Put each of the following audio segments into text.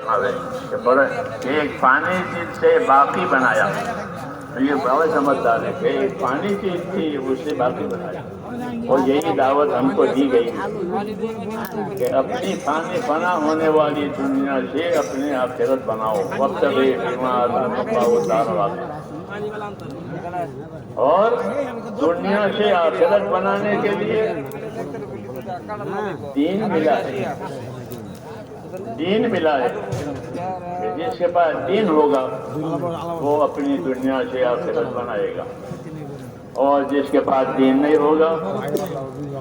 فرماوے کہ ایک فانی چیز سے باقی بنایا. یہ بہت سمجھدار ہے کہ ایک فانی چیز تھی اس سے باقی بنایا. اور یہی دعوت ہم کو دی گئی کہ اپنی فنا ہونے والی دنیا سے اپنے آخرت بناؤ. وقت اور دنیا سے آخرت بنانے کے لیے دین ملا ہے. دین ملا ہے. جس کے پاس دین ہوگا وہ اپنی دنیا سے آخرت بنائے گا. اور جس کے پاس دین نہیں ہوگا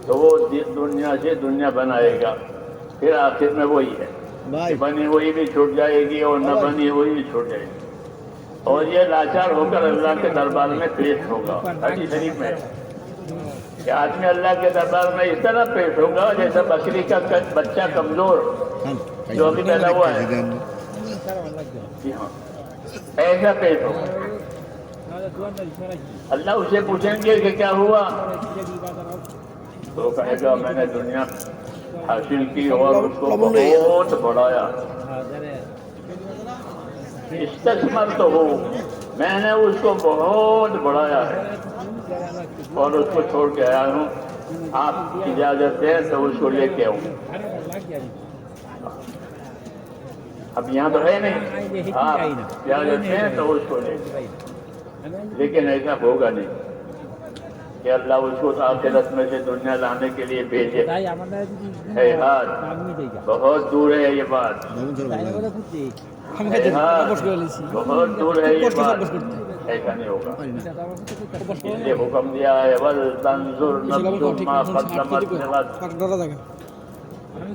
تو وہ دنیا سے دنیا بنائے گا. پھر آخر میں وہی ہے، بنی ہوئی بھی چھوٹ جائے گی اور نہ بنی ہوئی بھی چھوٹ جائے گی. اور یہ لاچار ہو کر اللہ کے دربار میں پیش ہوگا. حدیث شریف میں کہ آدمی اللہ کے دربار میں اس طرح پیش ہوگا جیسے بکری کا بچہ کمزور جو ابھی پیدا ہوا ہے، ایسا پیش ہوگا. اللہ اسے پوچھیں گے کہ کیا ہوا، تو کہے گا میں نے دنیا حاصل کی اور اس کو بہت بڑھایا. استثمر تو ہو، میں نے اس کو بہت بڑھایا ہے اور اس کو چھوڑ کے آیا ہوں. آپ اجازت دیں تو اس کو لے کے آؤں. اب یہاں تو ہے نہیں، آپ اجازت دیں تو اس کو لے کے. لیکن ایسا ہوگا نہیں کہ اللہ اس کو آخرت میں سے دنیا لانے کے لیے بھیجے. بہت دور ہے یہ بات، بہت دور ہے یہ بات. ایسا نہیں ہوگا. اس لیے حکم دیا ہے وَلْتَنْظُرْ نَفْسٌ مَا قَدَّمَتْ لِغَدٍ.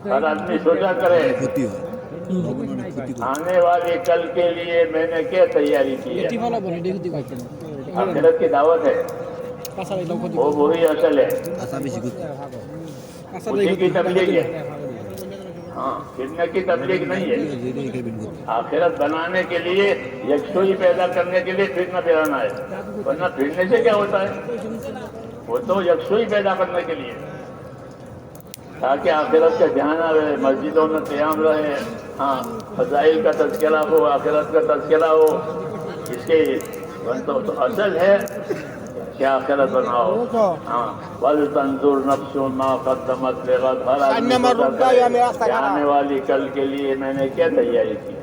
ہر آدمی سوچا کرے آنے والے کل کے لیے میں نے کیا تیاری کی ہے. آخرت کی دعوت ہے، وہ وہی اصل ہے، اسی کی تبلیغ ہے. ہاں، پھرنے کی تبلیغ نہیں ہے. آخرت بنانے کے لیے، یکسوئی پیدا کرنے کے لیے پھرنا پھرانا ہے. ورنہ پھرنے سے کیا ہوتا ہے؟ وہ تو یکسوئی پیدا کرنے کے لیے تاکہ آخرت کا دھیان آئے، مسجدوں میں قیام رہے. ہاں، فضائل کا تذکرہ ہو، آخرت کا تذکرہ ہو. اس کے تو اصل ہے کہ آخرت بناؤ. ہاں، وَلْتَنْظُرْ نَفْسٌ مَا قَدَّمَتْ لِغَدٍ. ہر آدمی کہ آنے والی کل کے لیے میں نے کیا تیاری کی ہے.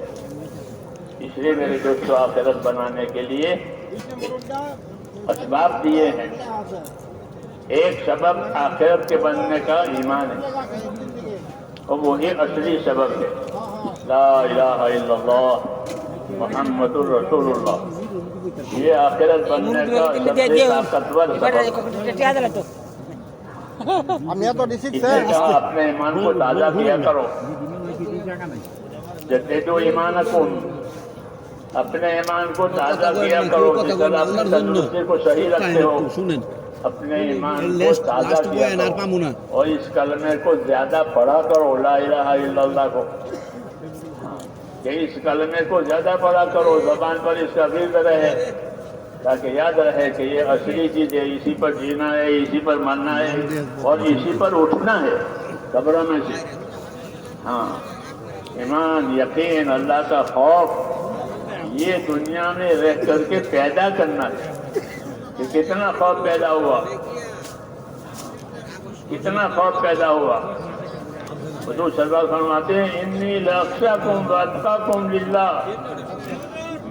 اس لیے میرے دوستوں آخرت بنانے کے لیے اسباب دیے ہیں. ایک سبب آخرت کے بننے کا ایمان ہے اور وہی اصلی سبب ہے. لا الہ الا اللہ محمد الرسول اللہ. یہ آخرت بننے کا سب سے طاقتور سبب ہے. اپنے ایمان کو تازہ کیا کرو. جددوا ایمانکم، اپنے ایمان کو تازہ کیا کرو. جس طرح اپنے تندرستی کو صحیح رکھتے ہو، اپنے ایمان کو تازہ کیا کرو اور اس کلمے کو زیادہ پڑھا کرو. لا الہ الا اللہ کو، کہ اس کلمے کو زیادہ پڑھا کرو، زبان پر اس کا ورد رہے تاکہ یاد رہے کہ یہ اصلی چیز ہے. اسی پر جینا ہے، اسی پر مرنا ہے اور اسی پر اٹھنا ہے قبروں میں سے. ہاں، ایمان، یقین، اللہ کا خوف، یہ دنیا میں رہ کر کے پیدا کرنا ہے. کہ کتنا خوف پیدا ہوا، کتنا خوف پیدا ہوا. حضور صلی اللہ علیہ وسلم فرماتے ہیں انی لاخشاکم واتقاکم للہ.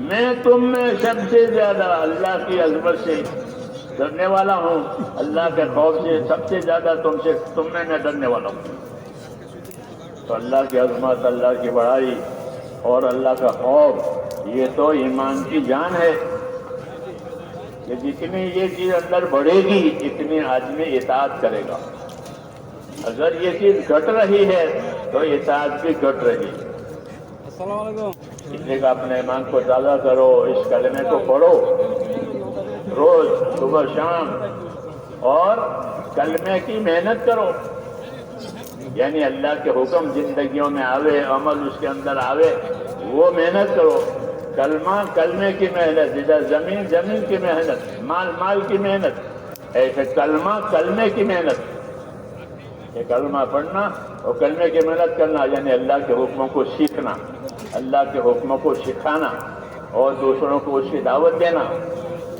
میں تم میں سب سے زیادہ اللہ کی عظمت سے ڈرنے والا ہوں. اللہ کے خوف سے سب سے زیادہ تم میں ڈرنے والا ہوں. تو اللہ کی عظمت، اللہ کی بڑائی اور اللہ کا خوف، یہ تو ایمان کی جان ہے کہ جتنی یہ چیز اندر بڑھے گی اتنی آدمی اطاعت کرے گا. اگر یہ چیز گھٹ رہی ہے تو اطاعت بھی گھٹ رہی ہے. السلام علیکم. اس لیے کہ اپنے ایمان کو تازہ کرو، اس کلمے کو پڑھو روز صبح شام اور کلمے کی محنت کرو. یعنی اللہ کے حکم زندگیوں میں آوے، عمل اس کے اندر آوے، وہ محنت کرو. کلمے کی محنت، جیسے زمین کی محنت، مال کی محنت، ایسے کلمے کی محنت. یہ کلمہ پڑھنا اور کلمے کی محنت کرنا یعنی اللہ کے حکموں کو سیکھنا. अल्लाह के हुक्मों को सिखाना और दूसरों को उसकी दावत देना,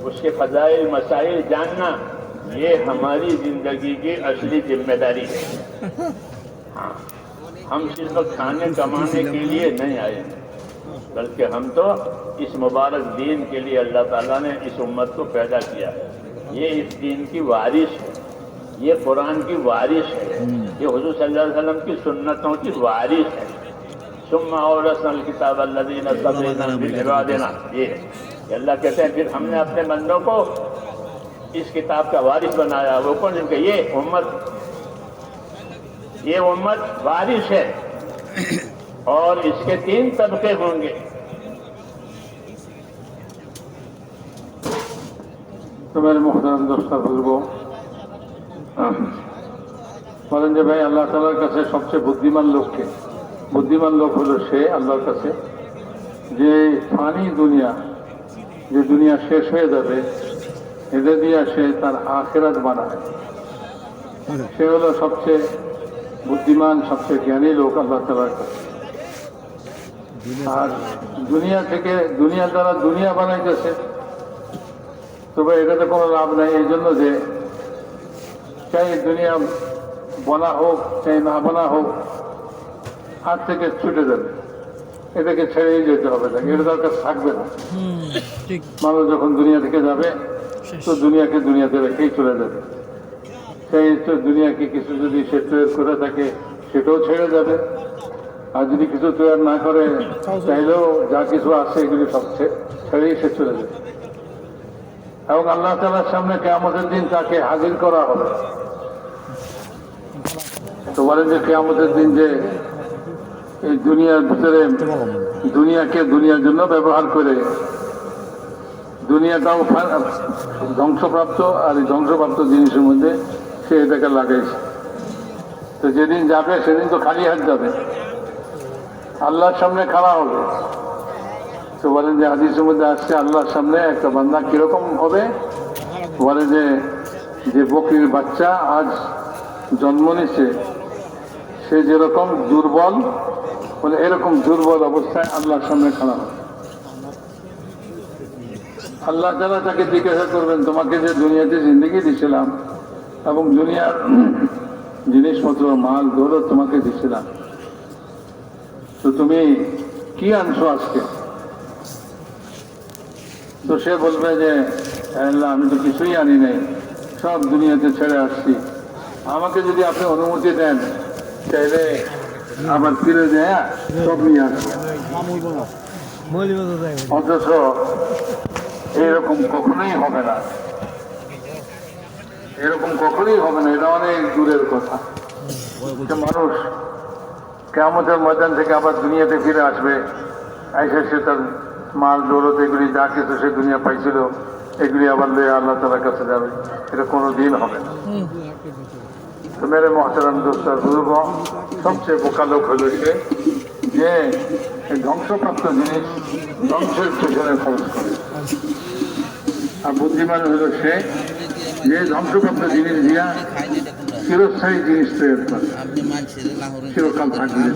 उसके फजाइल मसाइल जानना, ये हमारी जिंदगी की असली जिम्मेदारी है। हाँ, हम सिर्फ खाने कमाने के लिए नहीं आए हैं, बल्कि हम तो इस मुबारक दीन के लिए अल्लाह ताला ने इस उम्मत को पैदा किया है। ये इस दीन की वारिस है, ये कुरान की वारिस है, ये हुजूर सल्लल्लाहु अलैहि वसल्लम की सुन्नतों की वारिस है। सुम्मा औरसनल किताब अल्लज़ीना सफ़ीना बिल इबादिना, ये अल्लाह कहते हैं फिर हमने अपने बंदों को इस किताब का वारिस बनाया। वो कौन? जिनके ये उम्मत वारिस है और इसके 3 तबके होंगे। तो मेरे मोहतरम दोस्त बुजुर्गों, বলেন যে ভাই আল্লাহ তাআলার কাছে সবচেয়ে বুদ্ধিমান লোককে? বুদ্ধিমান লোক হলো সে আল্লাহর কাছে যে ফানি দুনিয়া, যে দুনিয়া শেষ হয়ে যাবে, এটা দিয়ে সে তার আখিরাত বানায়। সে হলো সবচেয়ে বুদ্ধিমান, সবচেয়ে জ্ঞানী লোক আল্লাহ তাআলার কাছে। আর দুনিয়া দ্বারা দুনিয়া বানাইতেছে, তবে এটাতে কোনো লাভ নাই। এই জন্য যে চাই দুনিয়া বনা হোক চাই না বনা হোক, হাত থেকে ছুটে যাবে, এটাকে ছেড়েই যেতে হবে, এটা দরকার থাকবে না। মানুষ যখন দুনিয়া থেকে যাবে তো দুনিয়াকে দুনিয়াতে রেখেই চলে যাবে। সেই দুনিয়াকে কিছু যদি সে তৈরি করে থাকে সেটাও ছেড়ে যাবে, আর যদি কিছু তৈরি না করে চাইলেও যা কিছু আছে এগুলি সব ছেড়েই সে চলে যাবে। এবং আল্লাহ তাআলার সামনে কিয়ামতের দিন তাকে হাজির করা হবে। তো বলেন যে কিয়ামতের দিন যে এই দুনিয়ার ভিতরে দুনিয়াকে দুনিয়ার জন্য ব্যবহার করে দুনিয়াটাও ধ্বংসপ্রাপ্ত, আর এই ধ্বংসপ্রাপ্ত জিনিসের মধ্যে সে এটাকে লাগাইছে। তো যেদিন যাবে সেদিন তো খালি হাত যাবে, আল্লাহর সামনে খাড়া হবে। তো বলেন যে হাদিসের মধ্যে আসছে আল্লাহর সামনে একটা বান্দা কিরকম হবে? বলে যে বকরির বাচ্চা আজ জন্ম নিছে, সে যেরকম দুর্বল, বলে এরকম দুর্বল অবস্থায় আল্লাহর সামনে খাড়া হবে। আল্লাহ তাআলা তাকে জিজ্ঞাসা করবেন, তোমাকে যে দুনিয়াতে জিন্দগি দিয়েছিলাম এবং দুনিয়ার জিনিসপত্র মাল দৌলত তোমাকে দিয়েছিলাম, তো তুমি কি আনছো আজকে? তো সে বলবে যে আল্লাহ আমি তো কিছুই আনি নাই, সব দুনিয়াতে ছেড়ে আসছি, আমাকে যদি আপনি অনুমতি দেন চাইলে আবার ফিরে যায় সব নিয়ে আসবো। অথচ এরকম কখনোই হবে না, এরকম কখনোই হবে না, এটা অনেক দূরের কথা। মানুষ কিয়ামতের ময়দান থেকে আবার দুনিয়াতে ফিরে আসবে, এসে সে তার মাল দৌলত এগুলি যা কিছু সে দুনিয়া পাইছিল এগুলি আবার লয়ে আল্লাহ তাআলার কাছে যাবে, এটা কোনো দিন হবে না। তো মেরে মহতারাম দোস্ত বুজুর্গ, সবচেয়ে বোকা লোক হল সে যে ধ্বংসপ্রাপ্ত জিনিস ধ্বংসের পেছনে খরচ করে, আর বুদ্ধিমান হল সে যে ধ্বংসপ্রাপ্ত জিনিস দিয়া চিরস্থায়ী জিনিস তৈরি করে, চিরকাল থাকবে,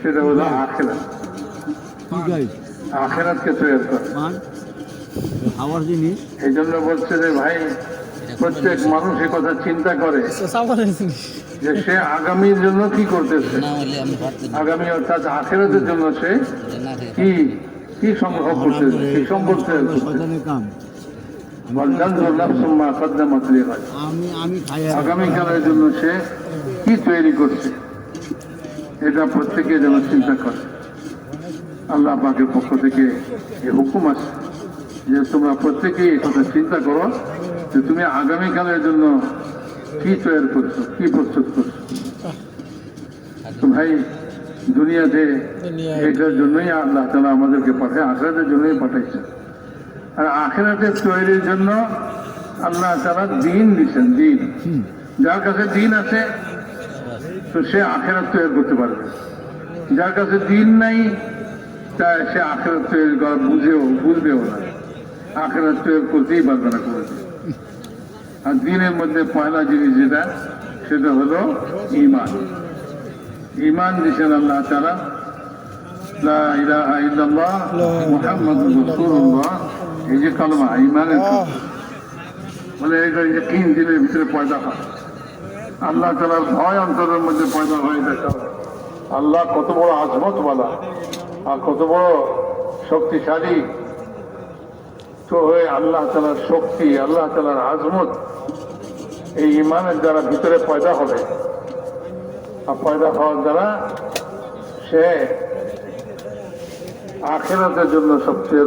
সেটা হলো আখিরাত। আখিরাতকে তৈরি করে। এই জন্য বলছে যে ভাই প্রত্যেক মানুষ এ কথা চিন্তা করে যে সে আগামীর জন্য কি করতেছে, আগামী অর্থাৎ আখিরাতের জন্য সে কি সংগ্রহ করতেছে, কি সম্পর্কে আগামীকালের জন্য সে কি তৈরি করছে, এটা প্রত্যেকে যেন চিন্তা করে। আল্লাহ পাকের পক্ষ থেকে এই হুকুম আছে যে তোমরা প্রত্যেকেই এই কথা চিন্তা করো যে তুমি আগামীকালের জন্য কি তৈরি করছো, কি প্রস্তুত করছো। তো ভাই দুনিয়াতে এটার জন্যই আল্লাহ তাআলা আমাদেরকে পাঠায়, আখিরাতের জন্যই পাঠাইছে। আর আখিরাতের তৈরির জন্য আল্লাহ তাআলা দিন দিচ্ছেন। দিন, যার কাছে দিন আছে তো সে আখিরাত তৈরি করতে পারবে, যার কাছে দিন নাই তাই সে আখিরাত তৈরি করা বুঝবেও না, আখিরাত তৈরি করতেই পারবে না করে। আর দিনের মধ্যে পয়লা জিনিস যেটা, সেটা হলো ঈমান। ঈমান দিয়েছেন আল্লাহ তাআলা, লা ইলাহা ইল্লাল্লাহ মুহাম্মাদুর রাসূলুল্লাহ, এই যে কালেমা ঈমানের কালেমা, মানে এটা ইয়াকিন দিলের ভিতরে পয়দা হয়, আল্লাহ তাআলার ভয় অন্তরের মধ্যে পয়দা হয়ে যায়। আল্লাহ কত বড় আজমতওয়ালা আর কত বড় শক্তিশালী, তো হয়ে আল্লাহ তাআলার শক্তি, আল্লাহ তাআলার আজমত এই ঈমানের দ্বারা ভিতরে পয়দা হবে। আর পয়দা হওয়ার দ্বারা সে আখিরাতের জন্য সবচেয়ে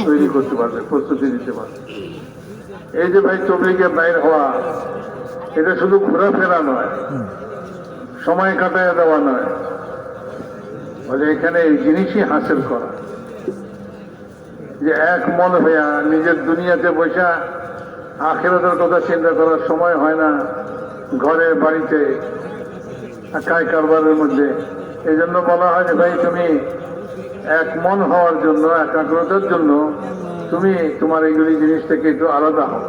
তৈরি করতে পারবে, প্রস্তুতি দিতে পারবে। এই যে ভাই তবলিগে বাইর হওয়া, এটা শুধু ঘোরাফেরা নয়, সময় কাটায় দেওয়া নয়, বলে এখানে এই জিনিসই হাসিল করা, যে এক মন হইয়া নিজের দুনিয়াতে বসা আখিরাতের কথা চিন্তা করার সময় হয় না, ঘরে বাড়িতে কায় কারবারের মধ্যে। এই জন্য বলা হয় যে ভাই তুমি এক মন হওয়ার জন্য, একাগ্রতার জন্য তুমি তোমার এইগুলি জিনিস থেকে একটু আলাদা হও,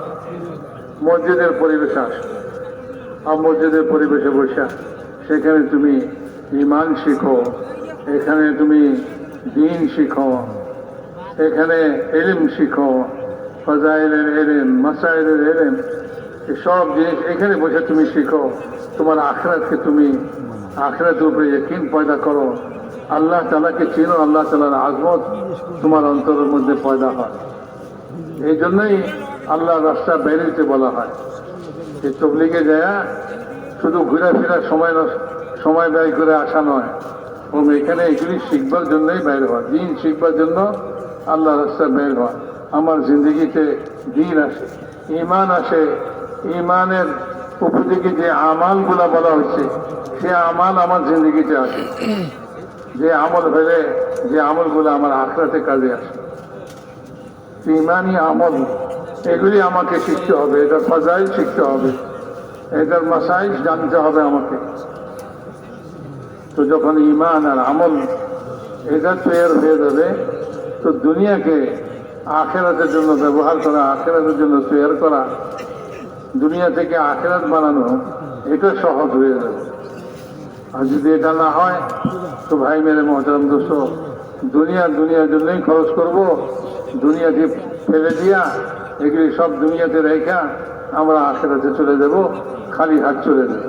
মসজিদের পরিবেশে আসো, আর মসজিদের পরিবেশে বসা সেখানে তুমি ঈমান শিখো, এখানে তুমি দ্বীন শিখো, এখানে ইলম শিখো, ফাজাইলের ইলম, মাসাইলের ইলম, সব জিনিস এখানে বসে তুমি শিখো। তোমার আখিরাতকে তুমি আখিরাতের উপরে ইয়াকিন পয়দা করো, আল্লাহ তাআলাকে চিনো, আল্লাহ তাআলার আজমত তোমার অন্তরের মধ্যে পয়দা হয়। এই জন্যই আল্লাহ রাস্তা বেরিয়ে বলা হয় যে তবলিগে যায় শুধু ঘুরে ফিরা সময় ব্যয় করে আসা নয়, এবং এখানে এগুলি শিখবার জন্যই বের হয়, দিন শিখবার জন্য আল্লাহ রাস্তা বের হয়। আমার জিন্দগিতে দিন আসে, ঈমান আসে, ঈমানের উপযোগী যে আমালগুলা বলা হচ্ছে সে আমাল আমার জিন্দগিতে আসে, যে আমল হলে যে আমলগুলো আমার আখিরাতে কাজে আসে, ঈমানি আমল, এগুলি আমাকে শিখতে হবে, এটার ফাজাইল শিখতে হবে, এটার মাসাইল জানতে হবে আমাকে। তো যখন ঈমান আর আমল এটা তৈরি হয়ে যাবে, তো দুনিয়াকে আখিরাতের জন্য ব্যবহার করা, আখিরাতের জন্য তৈরি করা, দুনিয়া থেকে আখিরাত বানানো, এটা সহজ হয়ে যাবে। আর যদি এটা না হয় তো ভাই মেরে মহতারাম দোস্ত, দুনিয়ার জন্যই খরচ করব, দুনিয়াকে ফেলে দিয়া এগুলি সব দুনিয়াতে রেখা আমরা আখিরাতে চলে যাব, খালি হাত চলে যাব।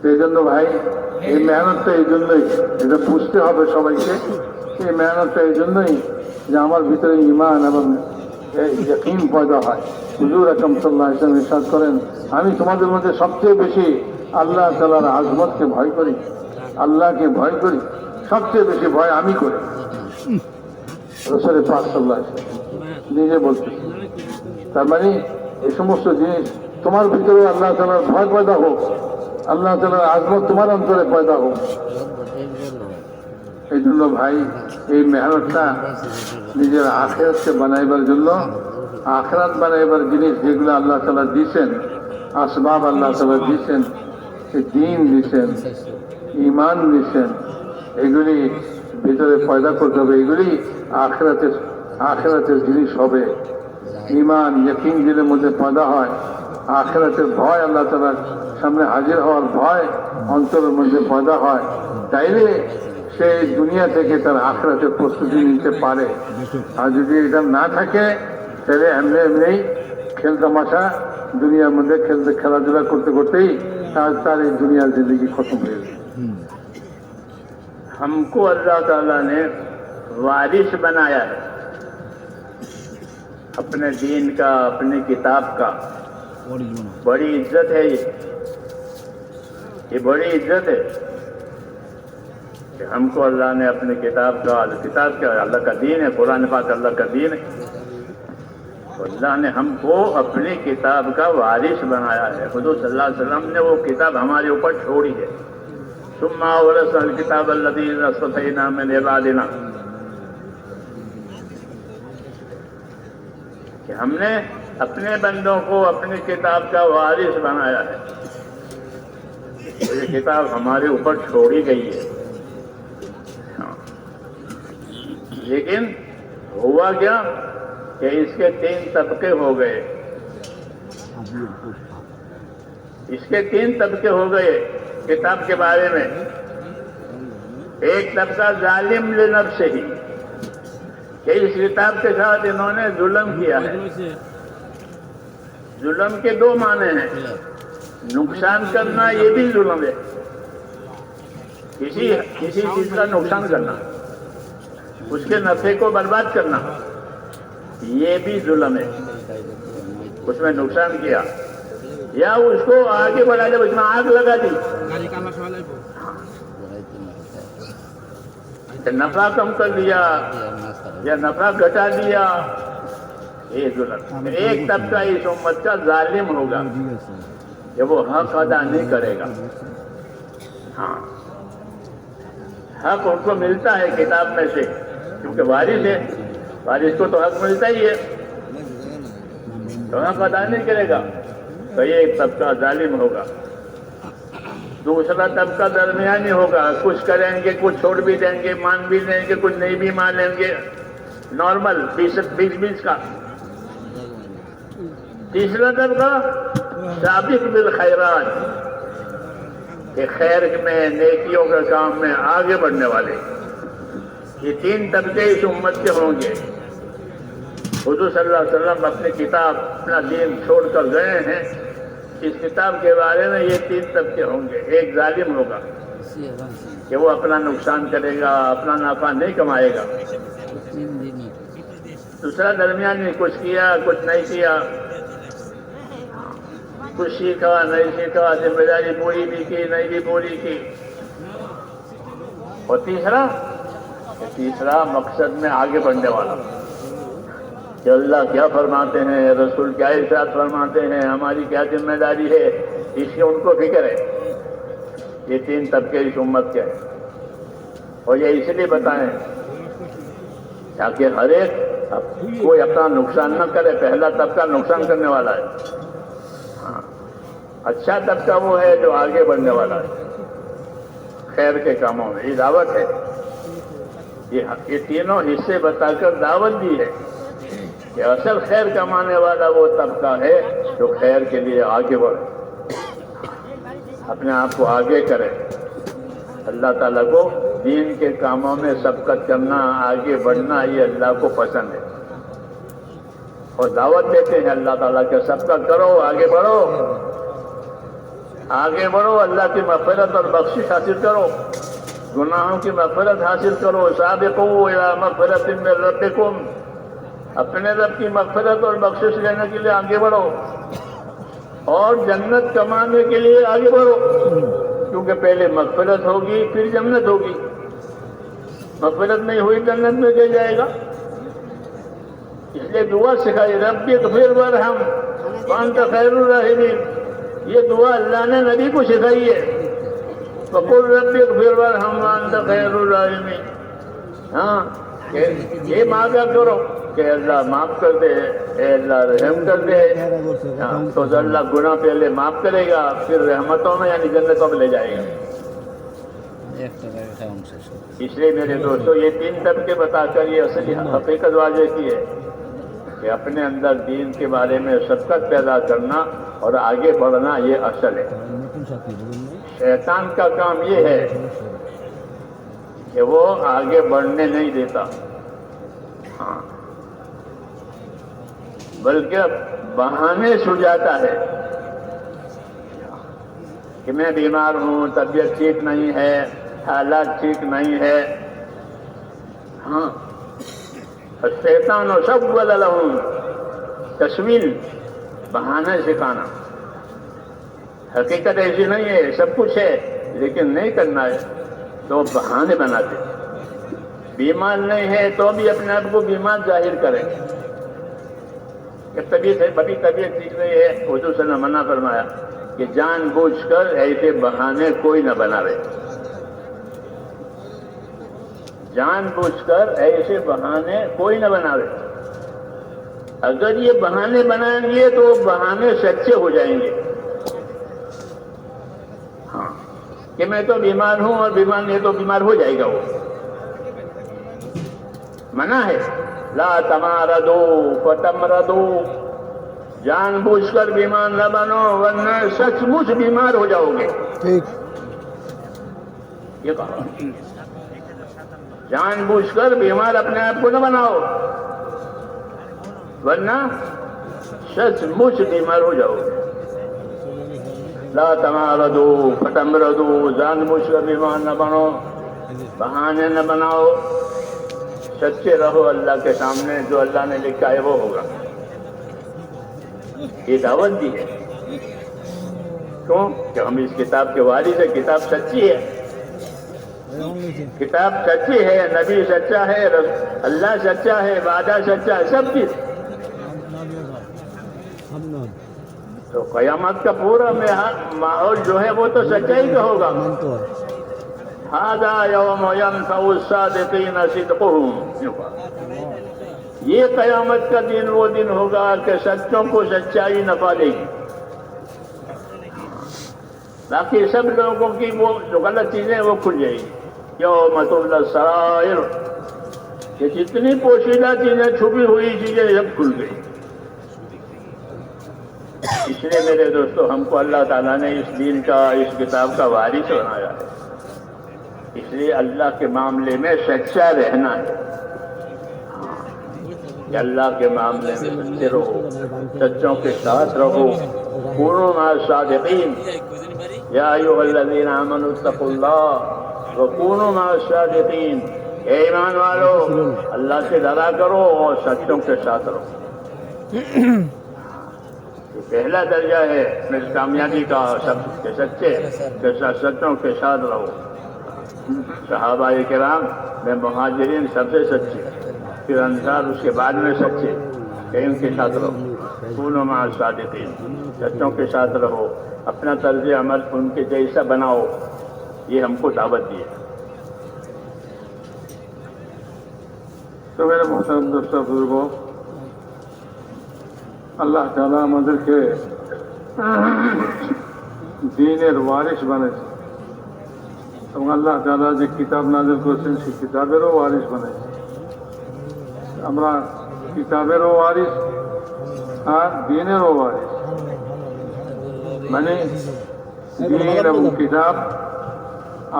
এই জন্য ভাই এই মেহনতটা এই জন্যই, এটা বুঝতে হবে সবাইকে, এই মেহনতটা এই জন্যই যে আমার ভিতরে ঈমান এবং ইয়াকিন পয়দা হয়। হুজুর আকরাম সাল্লাল্লাহু আলাইহি ওয়াসাল্লাম ইরশাদ করেন, আমি তোমাদের মধ্যে সবচেয়ে বেশি আল্লাহ তাআলার আজমতকে ভয় করি, আল্লাহকে ভয় করি, সবচেয়ে বেশি ভয় আমি করি। রাসূল পাক সাল্লাল্লাহু আলাইহি ওয়াসাল্লাম নিজে বলতেন। তার মানে এই সমস্ত জিনিস তোমার ভিতরে আল্লাহ তাআলার ভয় পয়দা হোক, আল্লাহ তাআলার আজমত তোমার অন্তরে পয়দা হোক। এই জন্য ভাই এই মেহনতটা নিজের আখিরাতকে বানাইবার জন্য, আখিরাত বানাইবার জিনিস যেগুলো আল্লাহ তাআলা দিয়েছেন, আসবাব আল্লাহ তাআলা দিয়েছেন, দ্বীন দিয়েছেন, ঈমান দিয়েছেন, এগুলি ভিতরে পয়দা করতে হবে। এগুলি আখিরাতের জিনিস হবে। ঈমান ইয়াকিন দিলের মধ্যে পয়দা হয়, আখিরাতের ভয়, আল্লাহ তাআলার সামনে হাজির হওয়ার ভয় অন্তরের মধ্যে পয়দা হয়, তাইলে সে দুনিয়া থেকে তার আখিরাতের প্রস্তুতি নিতে পারে। আর যদি এটা না থাকে তাহলে এমনি খেলতামাশা দুনিয়ার মধ্যে খেলাধুলা করতে করতেই তার এই দুনিয়ার জিंदगी खत्म হয়ে যাবে। हमको अल्लाह ताला ने वारिस बनाया है अपने दीन का, अपने किताब का। बड़ी इज्जत है ये बड़ी इज्जत है कि हमको अल्लाह ने अपने किताब का अल्लाह का दीन है, कुरान पाक अल्लाह का दीन है, अल्लाह ने हमको अपनी किताब का वारिस बनाया है। हुजूर सल्लल्लाहु अलैहि वसल्लम ने वो किताब हमारे ऊपर छोड़ी है। सुम्मा औरसल किताब अल्लज़ी नस्तफ़ैना मिन इबादिना, कि हमने अपने बंदों को अपनी किताब का वारिस बनाया है। तो ये किताब हमारे ऊपर छोड़ी गई है। लेकिन हुआ क्या कि इसके 3 तबके हो गए, इसके 3 तबके हो गए किताब के बारे में। ایک طبقہ ظالم لنفسہ ہی کہ اس کتاب کے ساتھ انہوں نے ظلم کیا ہے. ظلم کے دو معنی ہیں. نقصان کرنا یہ بھی ظلم ہے. کسی چیز کا نقصان کرنا, اس کے نفع کو برباد کرنا, یہ بھی ظلم ہے. اس میں نقصان کیا یا اس کو آگے بڑھا دیا, اس میں آگ لگا دی, نفع کم کر دیا یا نفع گھٹا دیا, یہ ظلم. ایک طبقہ اس امت کا ظالم ہوگا کہ وہ حق ادا نہیں کرے گا. ہاں, حق ان کو ملتا ہے کتاب میں سے, کیونکہ وارث ہے, وارث کو تو حق ملتا ہی ہے, تو حق ادا نہیں کرے گا, تو یہ ایک طبقہ ظالم ہوگا. دوسرا طبقہ درمیانی ہوگا, کچھ کریں گے, کچھ چھوڑ بھی دیں گے, مان بھی دیں گے, کچھ نہیں بھی مان لیں گے, نارمل 20 کا. تیسرا طبقہ سابق بالخیرات, کہ خیر میں, نیکیوں کے کام میں آگے بڑھنے والے. یہ 3 طبقے اس امت کے ہوں گے. حضور صلی اللہ علیہ وسلم اپنی کتاب, اپنا دین چھوڑ کر گئے ہیں. اس کتاب کے بارے میں یہ 3 طبقے ہوں گے. ایک ظالم ہوگا کہ وہ اپنا نقصان کرے گا, اپنا نفع نہیں کمائے گا. دوسرا درمیانی, کچھ کیا کچھ نہیں کیا, کچھ سیکھا نہیں سیکھا, ذمہ داری پوری بھی کی نہیں بھی پوری کی. اور تیسرا مقصد میں آگے بڑھنے والا, کہ اللہ کیا فرماتے ہیں, رسول کیا ارشاد فرماتے ہیں, ہماری کیا ذمہ داری ہے, اس کی ان کو فکر ہے. یہ 3 طبقے اس امت کے ہیں, اور یہ اس لیے بتائیں تاکہ ہر ایک کوئی اپنا نقصان نہ کرے. پہلا طبقہ نقصان کرنے والا ہے. ہاں, اچھا طبقہ وہ ہے جو آگے بڑھنے والا ہے خیر کے کاموں میں. یہ دعوت ہے. یہ تینوں حصے بتا کر دعوت دی ہے کہ اصل خیر کمانے والا وہ طبقہ ہے جو خیر کے لیے آگے بڑھے, اپنے آپ کو آگے کرے. اللہ تعالیٰ کو دین کے کاموں میں سبقت کرنا, آگے بڑھنا, یہ اللہ کو پسند ہے. اور دعوت دیتے ہیں اللہ تعالیٰ کے سبقت کرو, آگے بڑھو, آگے بڑھو, اللہ کی مغفرت اور بخشش حاصل کرو, گناہوں کی مغفرت حاصل کرو. سابقوا الی مغفرۃ من ربکم, اپنے رب کی مغفرت اور بخشش لینے کے لیے آگے بڑھو, اور جنت کمانے کے لیے آگے بڑھو, کیونکہ پہلے مغفرت ہوگی پھر جنت ہوگی. مغفرت نہیں ہوئی جنت میں کیا جائے گا؟ اس لیے دعا سکھائی, رب اغفر وارحم وانت خیر الراحمین. یہ دعا اللہ نے نبی کو سکھائی ہے. وقل رب اغفر وارحم وانت خیر الراحمین. ہاں, یہ مانگا کرو کہ اللہ معاف کر دے, اے اللہ رحم کر دے. تو اللہ گناہ پہلے معاف کرے گا, پھر رحمتوں میں یعنی جنتوں میں لے جائے گا. اس لیے میرے دوستو, یہ 3 طبقے بتا کر یہ اصلی حقیقت واضح کی ہے کہ اپنے اندر دین کے بارے میں سبقت پیدا کرنا اور آگے بڑھنا یہ اصل ہے. شیطان کا کام یہ ہے کہ وہ آگے بڑھنے نہیں دیتا, ہاں, بلکہ بہانے سجاتا ہے کہ میں بیمار ہوں, طبیعت ٹھیک نہیں ہے, حالات ٹھیک نہیں ہے. ہاں, الشیطان سول لهم, تسویل, بہانے سکھانا. حقیقت ایسی نہیں ہے, سب کچھ ہے لیکن نہیں کرنا ہے تو بہانے بناتے. بیمار نہیں ہے تو بھی اپنے آپ کو بیمار ظاہر کریں. کہ طبیعت ہے, بڑی طبیعت ٹھیک نہیں ہے, حضور صلی اللہ علیہ وسلم نے منع فرمایا کہ جان بوجھ کر ایسے بہانے کوئی نہ بناوے. جان بوجھ کر ایسے بہانے کوئی نہ بناوے. اگر یہ بہانے بنائیں گے تو وہ بہانے سچے ہو جائیں گے. ہاں, کہ میں تو بیمار ہوں اور بیمار نہیں تو بیمار ہو جائے گا. وہ منع ہے, لا تمارضوا فتمرضوا. جان بوجھ کر بیمار نہ بنو ورنہ سچ مچ بیمار ہو جاؤ گے. یہ کہا जानबूझकर बीमार अपने आप को न बनाओ, वरना सचमुच बीमार हो जाओगे। ला तमारदू फटमरदू, जानबूझकर बीमार न बनो, बहाने न बनाओ, सच्चे रहो अल्लाह के सामने। जो अल्लाह ने लिखा है वो होगा। ये दावत दी है। क्यों? कि हम इस किताब के वारिस है। किताब सच्ची है, किताब सच्ची है, नबी सच्चा है, अल्लाह सच्चा है, वादा सच्चा है, सब चीज। तो कयामत का पूरा माहौल जो है वो तो सच्चाई का होगा। हादा यौम यनफउ सादिकीन सिद्कुहुम, ये कयामत का दिन वो दिन होगा कि सच्चों को सच्चाई नफा देगी। बाकी सब लोगों की वो जो गलत चीजें वो खुल जाएगी। यौम तुबला सराइर, ये जितनी पोशीदा चीजें, छुपी हुई चीजें सब खुल गई। इसलिए मेरे दोस्तों, हमको अल्लाह ताला ने इस दीन का, इस किताब का वारिस बनाया है। इसलिए अल्लाह के मामले में सच्चा रहना है। अल्लाह के मामले में सच्चे रहो, सच्चों के साथ रहो। कूनू मअ सादिकीन, या अय्युहल्लज़ीना आमनू तक़ुल्लाह व कूनू मअ सादिकीन, ए ईमान वालो, अल्लाह से डरा करो और सच्चों के साथ रहो। ये पहला दर्जा है इस कामयाबी का, सबके सच्चे के साथ, सच्चों के साथ रहो। सहाबाए किराम में मुहाजिरीन सबसे सच्चे, फिर अंसार उसके बाद में सच्चे, कहीं के साथ रहो। कूनू मअ सादिकीन, सच्चों के साथ रहो, अपना तर्ज अमल उनके जैसा बनाओ। ये हमको दावत दी है। तो मेरे मोहतरम दोस्तों, बुजुर्गों, আল্লাহ তাআলা আমাদেরকে দ্বীনের ওয়ারিস বানাইছে এবং আল্লাহ তাআলা যে কিতাব নাযিল করেছেন সেই কিতাবেরও ওয়ারিস বানাইছে। আমরা কিতাবেরও ওয়ারিস আর দ্বীনেরও ওয়ারিস, মানে দ্বীন এবং কিতাব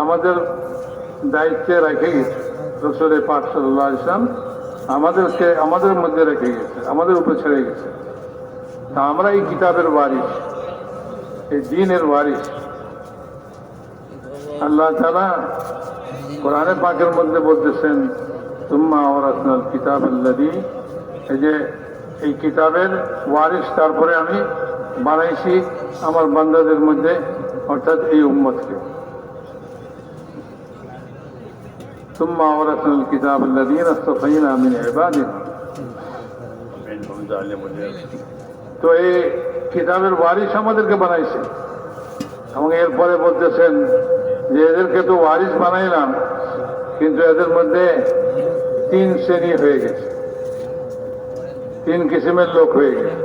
আমাদের দায়িত্বে রেখে গেছে। রাসূল পাক সাল্লাল্লাহু আলাইহি ওয়াসাল্লাম আমাদেরকে আমাদের মধ্যে রেখে গেছে, আমাদের উপর ছেড়ে গেছে। তা আমরা এই কিতাবের ওয়ারিস, এই দ্বীনের ওয়ারিস। আল্লাহ তাআলা কোরআনে পাকের মধ্যে বলতেছেন, সুম্মা আওরাসনাল কিতাবাল্লাযী, এই যে এই কিতাবের ওয়ারিস তারপরে আমি বানাইছি আমার বান্দাদের মধ্যে, অর্থাৎ এই উম্মতকে। সুম্মা আওরাসনাল কিতাবাল্লাযীনা ইসতাফাইনা মিন ইবাদিনা। তো এই কিতাবের ওয়ারিস আমাদেরকে বানাইছে এবং এরপরে বলতেছেন যে এদেরকে তো ওয়ারিস বানাইলাম, কিন্তু এদের মধ্যে তিন শ্রেণী হয়ে গেছে, তিন কিসিমের লোক হয়ে গেছে।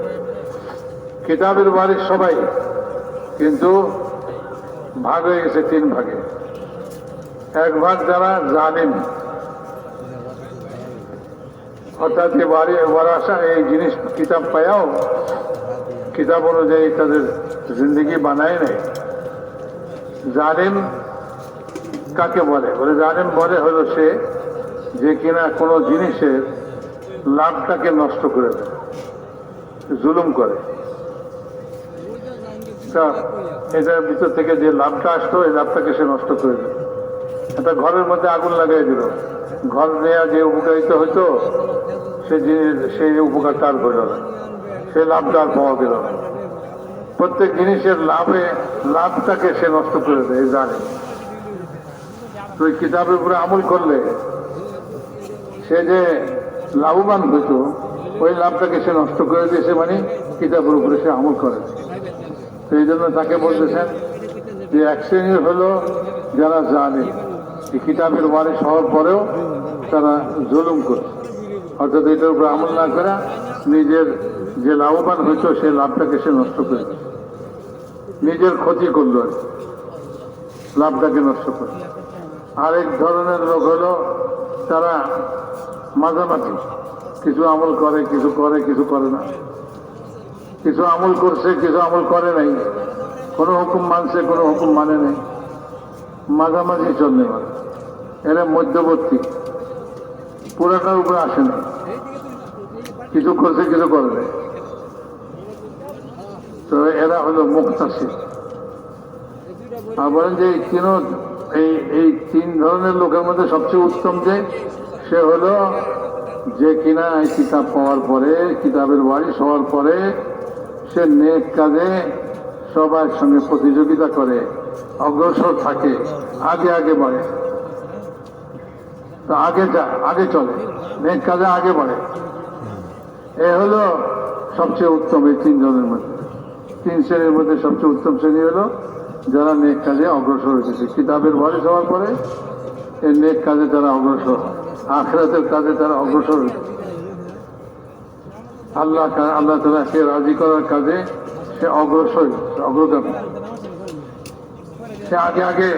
কিতাবের ওয়ারিস সবাই, কিন্তু ভাগ হয়ে গেছে তিন ভাগে। এক ভাগ যারা জালিম, অর্থাৎ ওয়ারাসা এই জিনিস কিতাব পায়াও কিতাব অনুযায়ী তাদের জিন্দগি বানায় নেই। জালিম কাকে বলে? জালিম বলে হলো সে যে কিনা কোনো জিনিসের লাভটাকে নষ্ট করে দেয়, জুলুম করে। তা এটার ভিতর থেকে যে লাভটা আসতো, এই লাভটাকে সে নষ্ট করে দেয়। একটা ঘরের মধ্যে আগুন লাগাই দিল, ঘর নেওয়া যে উপকারিত হইতো সেই উপকারটা আর হইল না, সেই লাভটা আর পাওয়া গেল না। প্রত্যেক জিনিসের লাভটাকে সে নষ্ট করে দেয়, জানে। তো এই কিতাবের উপরে আমল করলে সে যে লাভবান হইত, ওই লাভটাকে সে নষ্ট করে দিয়েছে, মানে কিতাবের উপরে সে আমল করে। তো এই জন্য তাকে বলতেছেন যে এক শ্রেণীর হলো যারা জানে, এই কিতাবের ওয়ারিস হওয়ার পরেও তারা জুলুম করছে, অর্থাৎ এটার উপরে আমল না করা, নিজের যে লাভবান হইতো সেই লাভটাকে সে নষ্ট করে দিচ্ছে, নিজের ক্ষতি করলো, লাভটাকে নষ্ট করে। আরেক ধরনের লোক হলো তারা মাঝামাঝি, কিছু আমল করে, কিছু করে, কিছু করে না, কিছু আমল করছে, কিছু আমল করে নাই, কোনো হুকুম মানছে, কোনো হুকুম মানে নেই, মাঝামাঝি চলবে। মানে এরা মধ্যবর্তী, পুরাটার উপরে আসে না, কিছু করছে কিছু করবে। তো এরা হলো মুক্তাসির। আর বলেন যে এই তিন ধরনের লোকের মধ্যে সবচেয়ে উত্তম যে সে হলো যে কিনা এই কিতাব পাওয়ার পরে, কিতাবের ওয়ারিশ হওয়ার পরে সে নেক কাজে সবার সঙ্গে প্রতিযোগিতা করে, অগ্রসর থাকে, আগে আগে বাড়ে। তো আগে চলে, নেক কাজে আগে বাড়ে। এ হলো সবচেয়ে উত্তম এই তিনজনের মধ্যে। তিন শ্রেণীর মধ্যে সবচেয়ে উত্তম শ্রেণী হলো যারা নেক কাজে অগ্রসর হয়েছে, কিতাবের ওয়ারিশ হওয়ার পরে এই নেক কাজে তারা অগ্রসর, আখিরাতের কাজে তারা অগ্রসর হয়েছে, আল্লাহ তাআলাকে রাজি করার কাজে সে অগ্রসর, অগ্রগামী। সে আগে আগে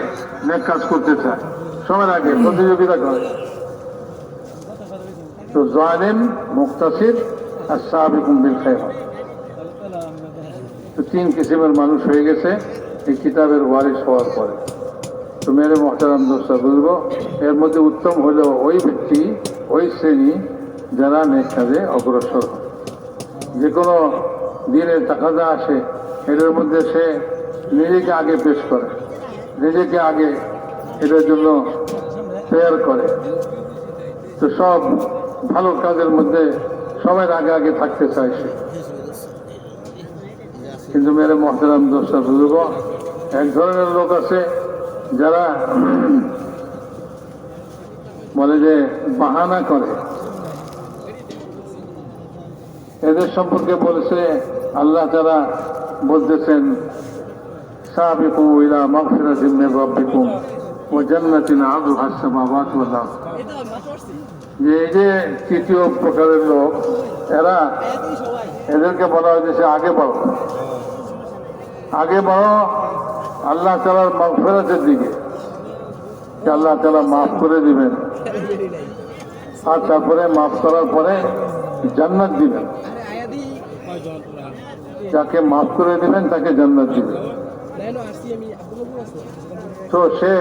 নেক কাজ করতে চায়, সবার আগে প্রতিযোগিতা করে। তো জালিম, মুক্তাসির আর সাবিকুম বিল খায়রাত, তো তিন কিসিমের মানুষ হয়ে গেছে এই কিতাবের ওয়ারিশ হওয়ার পরে। তো মেরে মহতারাম দোস্তা বুঝবো, এর মধ্যে উত্তম হলো ওই ব্যক্তি, ওই শ্রেণী যারা নেক কাজে অগ্রসর হয়। যে কোনো দিনের তাকাজা আসে, এটার মধ্যে সে নিজেকে আগে পেশ করে, নিজেকে আগে এটার জন্য তৈরি করে। তো সব ভালো কাজের মধ্যে সবার আগে আগে থাকতে চায় সে। কিন্তু মেরে মহতারাম দোস্তা বুঝব, এক ধরনের লোক আছে যারা বলে যে বাহানা করে। এদের সম্পর্কে বলেছে আল্লাহ তাআলা বলতেছেন, সাবিকু ইলা মাগফিরাতিন মির রাব্বিকুম ওয়া জান্নাতিন আরদুহা আস-সামাওয়াতু ওয়াল আরদ। যে এই যে তৃতীয় প্রকারের লোক, এদেরকে বলা হয়েছে আগে বাড়ো, আগে বাড়ো আল্লাহ তাআলার মাগফিরাতের দিকে, আল্লাহ তাআলা মাফ করে দিবেন, আর তারপরে মাফ করার পরে জান্নাত দিবেন। যাকে মাফ করে দিবেন তাকে জান্নাত দিবেন। তো সে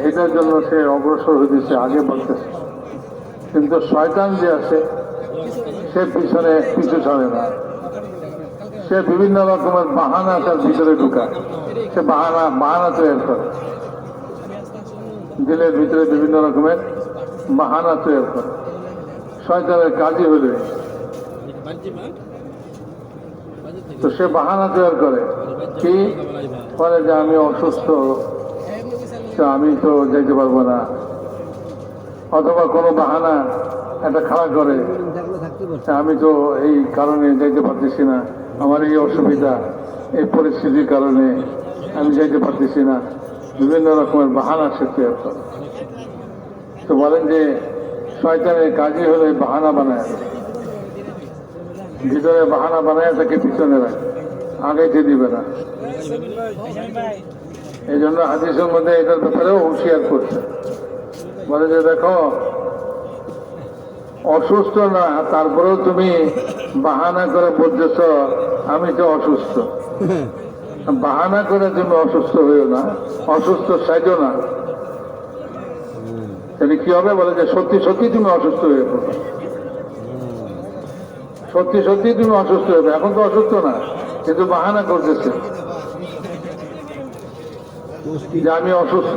এটার জন্য সে অগ্রসর হয়েছে, আগে বলতেছে। কিন্তু শয়তান যে আছে সে পিছু ছাড়ে না, সে বিভিন্ন রকমের বাহানা তার ভিতরে ঢুকায়, সে বাহানা তৈরি করে, দিলের ভিতরে বিভিন্ন রকমের বাহানা তৈরি করে। শয়তানের কাজই হলে তো সে বাহানা তৈরি করে, কি বলে যে আমি অসুস্থ, তো আমি তো যেতে পারবো না, অথবা কোনো বাহানা একটা খাড়া করে, আমি তো এই কারণে যেতে পারতেছি না, আমার এই অসুবিধা, এই পরিস্থিতির কারণে আমি যেতে পারতেছি না, বিভিন্ন রকমের বাহানা সে তৈরি করে। তো বলেন যে শয়তানের কাজই হলো এই বাহানা বানায়, ভিতরে বাহানা বানায় তাকে পিছনে রাখে, আগাইতে দিবে না। এই জন্য হাদিসের মধ্যে এটার ব্যাপারেও হুঁশিয়ার করছে, বলে যে দেখো অসুস্থ না, তারপরেও তুমি বাহানা করে বলতেছ আমি তো অসুস্থ। বাহানা করে তুমি অসুস্থ হইও না, অসুস্থ সাইজো না, তাহলে কি হবে? বলে যে সত্যি সত্যি তুমি অসুস্থ হয়ে পড়বে, সত্যি সত্যি তুমি অসুস্থ হবে। এখন তো অসুস্থ না, কিন্তু বাহানা করতেছে যে আমি অসুস্থ।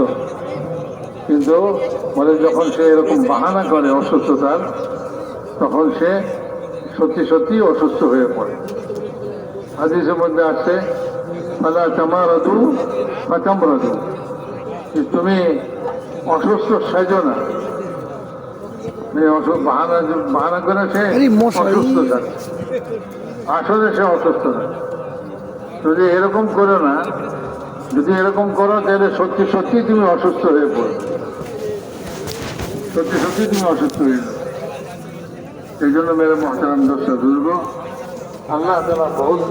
কিন্তু বলে যখন সে এরকম বাহানা করে অসুস্থতার, তখন সে সত্যি সত্যি অসুস্থ হয়ে পড়ে। হাদিসের মধ্যে আছে ফালা তামারাদু ফাতামরাদু, তুমি অসুস্থ সেজো না, বাহানা করে সে অসুস্থ থাকে, আসলে সে অসুস্থ না। যদি এরকম করো না, যদি এরকম করো তাহলে সত্যি সত্যি তুমি অসুস্থ হয়ে পড়ো, সত্যি সত্যি তুমি অসুস্থ হয়ে যাবে। এই জন্য মেরে মহতারাম দোস্ত বুঝবো, আল্লাহ তাআলা বহুত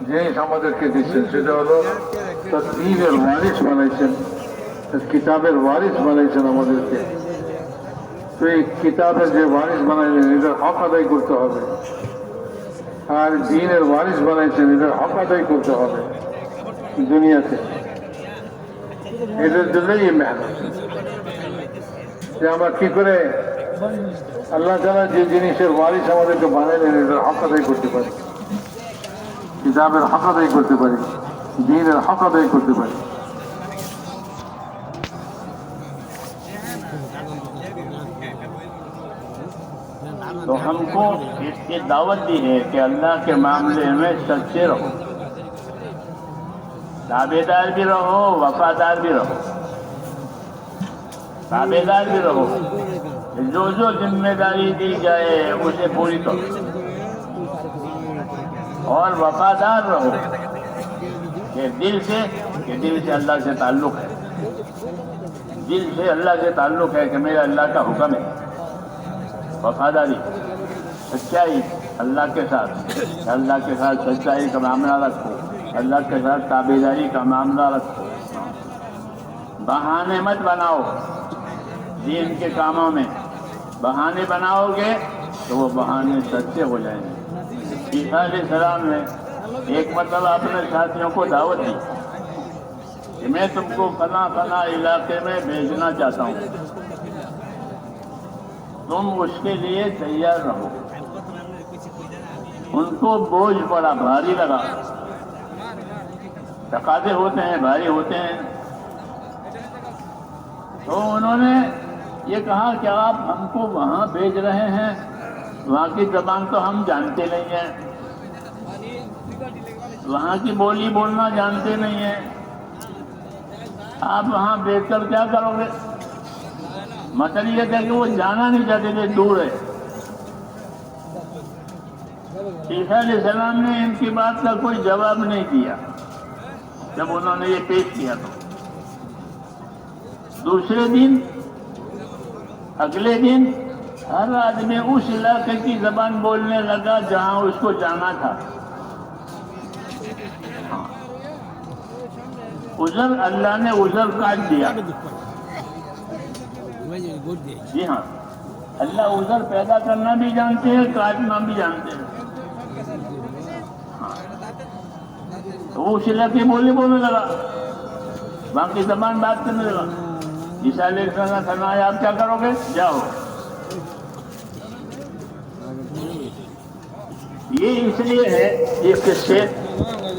জিনিস আমাদেরকে দিচ্ছেন, সেটা হলো তার দ্বীনের ওয়ারিশ বানাইছেন, তার কিতাবের ওয়ারিশ বানাইছেন আমাদেরকে। তো এই কিতাবের যে ওয়ারিশ বানাইলেন এদের হক আদায় করতে হবে, আর দ্বীনের ওয়ারিশ বানাইছেন এদের হক আদায় করতে হবে দুনিয়াতে। এদের জন্যই এই মেহনত। যে আমরা কি করে আল্লাহ তাআলা যে জিনিসের ওয়ারিস আমাদেরকে বানালেন এটার হক আদায় করতে পারি, কিতাবের হক আদায় করতে পারি, দ্বীনের হক আদায় করতে পারি। तो हमको इसकी दावत दी है कि अल्लाह के मामले में सच्चे रहो, ताबेदार भी रहो, वफादार भी रहो। ताबेदार भी रहो, जो जो जिम्मेदारी दी जाए उसे पूरी करो, और वफादार रहो कि दिल से अल्लाह से ताल्लुक है, दिल से अल्लाह से ताल्लुक है कि मेरा अल्लाह का हुक्म है। वफादारी, सच्चाई अल्लाह के साथ सच्चाई का मामला रखो, अल्लाह के साथ ताबेदारी का मामला रखो। बहाने मत बनाओ, दीन के कामों में बहाने बनाओगे तो वो बहाने सच्चे हो जाएंगे। ईसा अलैहिस्सलाम ने एक मतलब अपने साथियों को दावत दी कि मैं तुमको फला फला इलाके में भेजना चाहता हूँ, तुम उसके लिए तैयार रहो। उनको बोझ पड़ा, भारी लगा, तकाजे होते हैं, भारी होते हैं, तो उन्होंने ये कहा कि आप हमको वहाँ भेज रहे हैं, वहाँ की जबान तो हम जानते नहीं हैं, वहाँ की बोली बोलना जानते नहीं हैं, आप वहाँ भेजकर क्या करोगे? मतलब ये था कि वो जाना नहीं चाहते थे, दूर है। ईसा अलैहिस्सलाम ने इनकी बात का कोई जवाब नहीं दिया जब उन्होंने ये पेश किया। तो दूसरे दिन, अगले दिन हर आदमी उस इलाके की जबान बोलने लगा जहां उसको जाना था। उज़र, अल्लाह ने उज़र काट दिया। जी हाँ, अल्लाह उज़र पैदा करना भी जानते हैं, काटना भी जानते हैं। तो वो उस इलाके बोली बोलने लगा, बाकी जबान बात करने लगा। ईसा अलैहिस्सलाम ने फरमाया आप क्या करोगे? जाओ। ये इसलिए है ये किस्से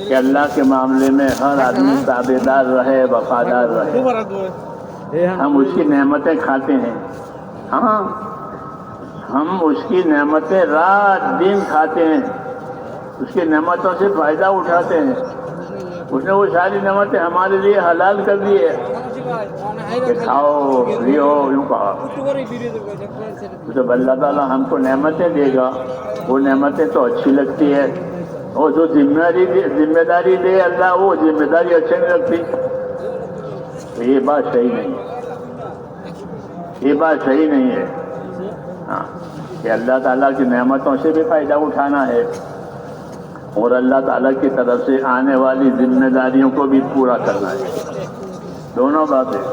कि अल्लाह के मामले में हर आदमी ताबेदार रहे, वफादार रहे। हम उसकी नेमतें खाते हैं, हाँ, हम उसकी नेमतें रात दिन खाते हैं, उसकी नेमतों से फायदा उठाते हैं। उसने वो सारी नेमतें हमारे लिए हलाल कर दी है कि खाओ पियो, यूँ कहा। तो अल्लाह ताला हमको नेमतें देगा, वो नेमतें तो अच्छी लगती है, और जो जिम्मेदारी दे अल्लाह, वो जिम्मेदारी अच्छी नहीं लगती। तो ये बात सही नहीं है, ये बात सही नहीं है। हाँ, कि अल्लाह ताला की नेमतों से भी फायदा उठाना है और अल्लाह ताला की तरफ से आने वाली जिम्मेदारियों को भी पूरा करना है। दोनों बातें।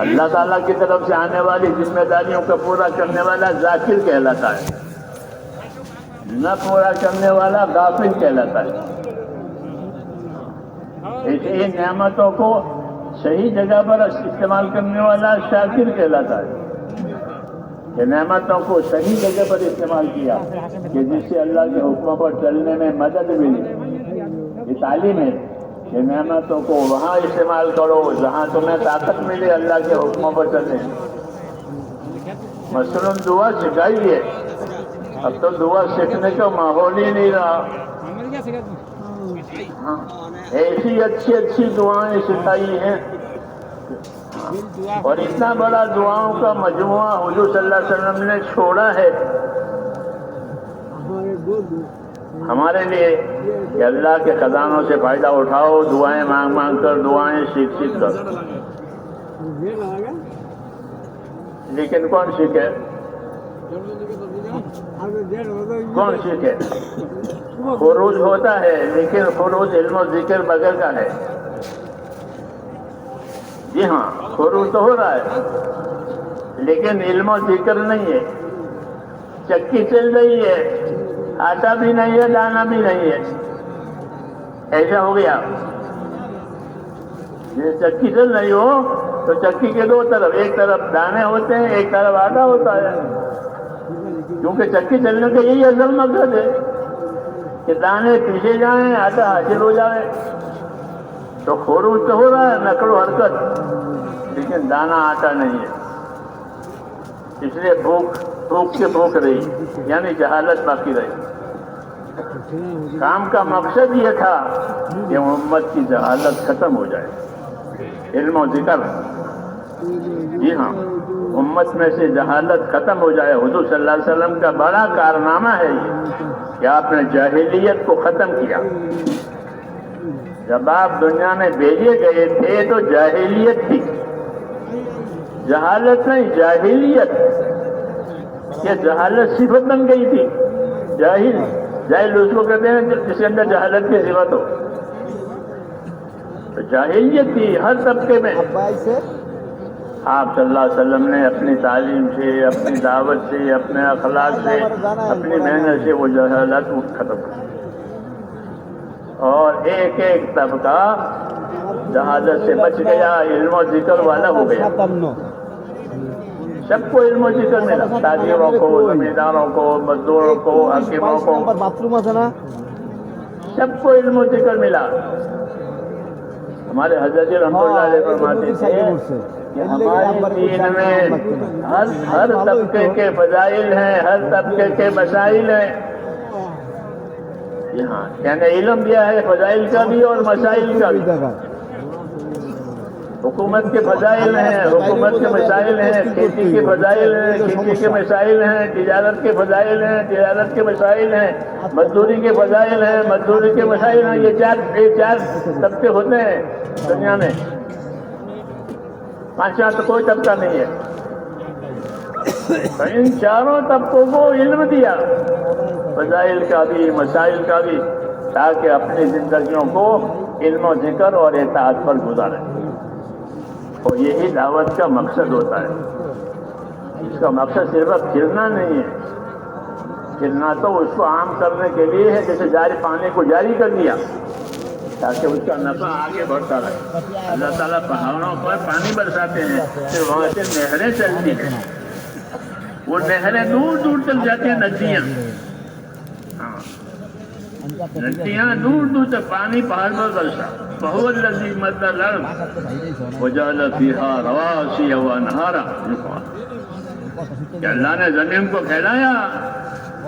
अल्लाह ताला की तरफ से आने वाली जिम्मेदारियों को पूरा करने वाला जाकिर कहलाता है, न पूरा करने वाला गाफिल कहलाता है। इसलिए नेमतों को सही जगह पर इस्तेमाल करने वाला शाकिर कहलाता है, कि नेमतों को सही जगह पर इस्तेमाल किया कि जिससे अल्लाह के हुक्मों पर चलने में मदद मिली। ये तालीम है कि नेमतों को वहाँ इस्तेमाल करो जहाँ तुम्हें ताकत मिले अल्लाह के हुक्मों पर चलने। मसलन दुआ सिखाइए, अब तो दुआ सीखने का माहौल ही नहीं रहा। हाँ, ऐसी अच्छी अच्छी दुआएं सिखाई हैं, और इतना बड़ा दुआओं का मजमुआ हुजूर सल्लल्लाहु अलैहि वसल्लम ने छोड़ा है हमारे लिए कि अल्लाह के खजानों से फायदा उठाओ, दुआएं मांग मांग कर, दुआएं सीख सीख कर। लेकिन कौन सीखे? कौन सीखे? खुरूज होता है, लेकिन खुरूज इल्म और जिक्र बगैर का है। जी हाँ, खुरूज तो हो रहा है, लेकिन इल्म और जिक्र नहीं है। चक्की चल रही है, आटा भी नहीं है, दाना भी नहीं है, ऐसा हो गया। ये चक्की चल रही हो तो चक्की के दो तरफ, एक तरफ दाने होते हैं, एक तरफ आटा होता है। क्योंकि चक्की चलने का यही असल मकसद है कि दाने पीछे जाएं, आटा हासिल हो जाए। तो खोरूज तो हो रहा है, नकलो हरकत, लेकिन दाना आटा नहीं है। इसलिए भूख के भूख रही, यानी जहालत बाकी रही। काम का मकसद ये था कि उम्मत की जहालत खत्म हो जाए, इल्म और जिक्र। जी हाँ, उम्मत में से जहालत खत्म हो जाए। हुजूर सल्लल्लाहु अलैहि वसल्लम का बड़ा कारनामा है ये कि आपने जाहिलियत को खत्म किया। जब आप दुनिया में भेजे गए थे तो जाहिलियत थी, जहालत नहीं, जाहिलियत। ये जहालत सिफत बन गई थी। जाहिल उसको कहते हैं जिसके अंदर जहालत की सिफत हो। तो जाहिलियत थी हर तबके में। आप सल्लल्लाहु अलैहि वसल्लम ने अपनी तालीम से, अपनी दावत से, अपने अखलाक से, अपनी मेहनत से वो जहालत खत्म की। और एक एक तबका जहालत से बच गया, इल्म और जिक्र वाला हो गया। सबको इल्म और जिक्र मिला, ताजिरों को, जमींदारों को, मजदूरों को, हकीमों को, सबको इल्म और जिक्र मिला। हमारे हज़रत रहमतुल्लाह अलैह फरमाते थे कि हमारे दीन में हर तबके के फजाइल हैं, हर तबके के मसाइल हैं। यहाँ यानी इल्म दिया है फजाइल का भी और मसाइल का भी। हुकूमत के फजाइल हैं, हुकूमत के मसाइल हैं, खेती के फजाइल हैं, खेती के मसाइल हैं, तिजारत के फजाइल हैं, तिजारत के मसाइल हैं, मजदूरी के फजाइल हैं, मजदूरी के मसाइल हैं। ये चार तबके होते हैं दुनिया में, पांचवा तो कोई तबका नहीं है। तो इन चारों तबकों को इल्म दिया, फजाइल का भी, मसाइल का भी, ताकि अपनी जिंदगियों को इल्म और जिक्र और इताअत पर गुजारें। और यही दावत का मकसद होता है। इसका मकसद सिर्फ खिलना नहीं है, खिलना तो उसको आम करने के लिए है, जैसे जारी पानी को जारी कर दिया ताकि उसका नफा आगे बढ़ता रहे। अल्लाह ताला पहाड़ों पर पानी बरसाते हैं, फिर वहाँ से नहरें चलती हैं, वो नहरें दूर दूर तक जाती हैं, नदियाँ। हाँ, नदियाँ दूर दूर तक पानी पहाड़ पर बरसा। बहुत लजीज मतलब वजाल फीहा रवासी व अनहारा। अल्लाह ने जमीन को फैलाया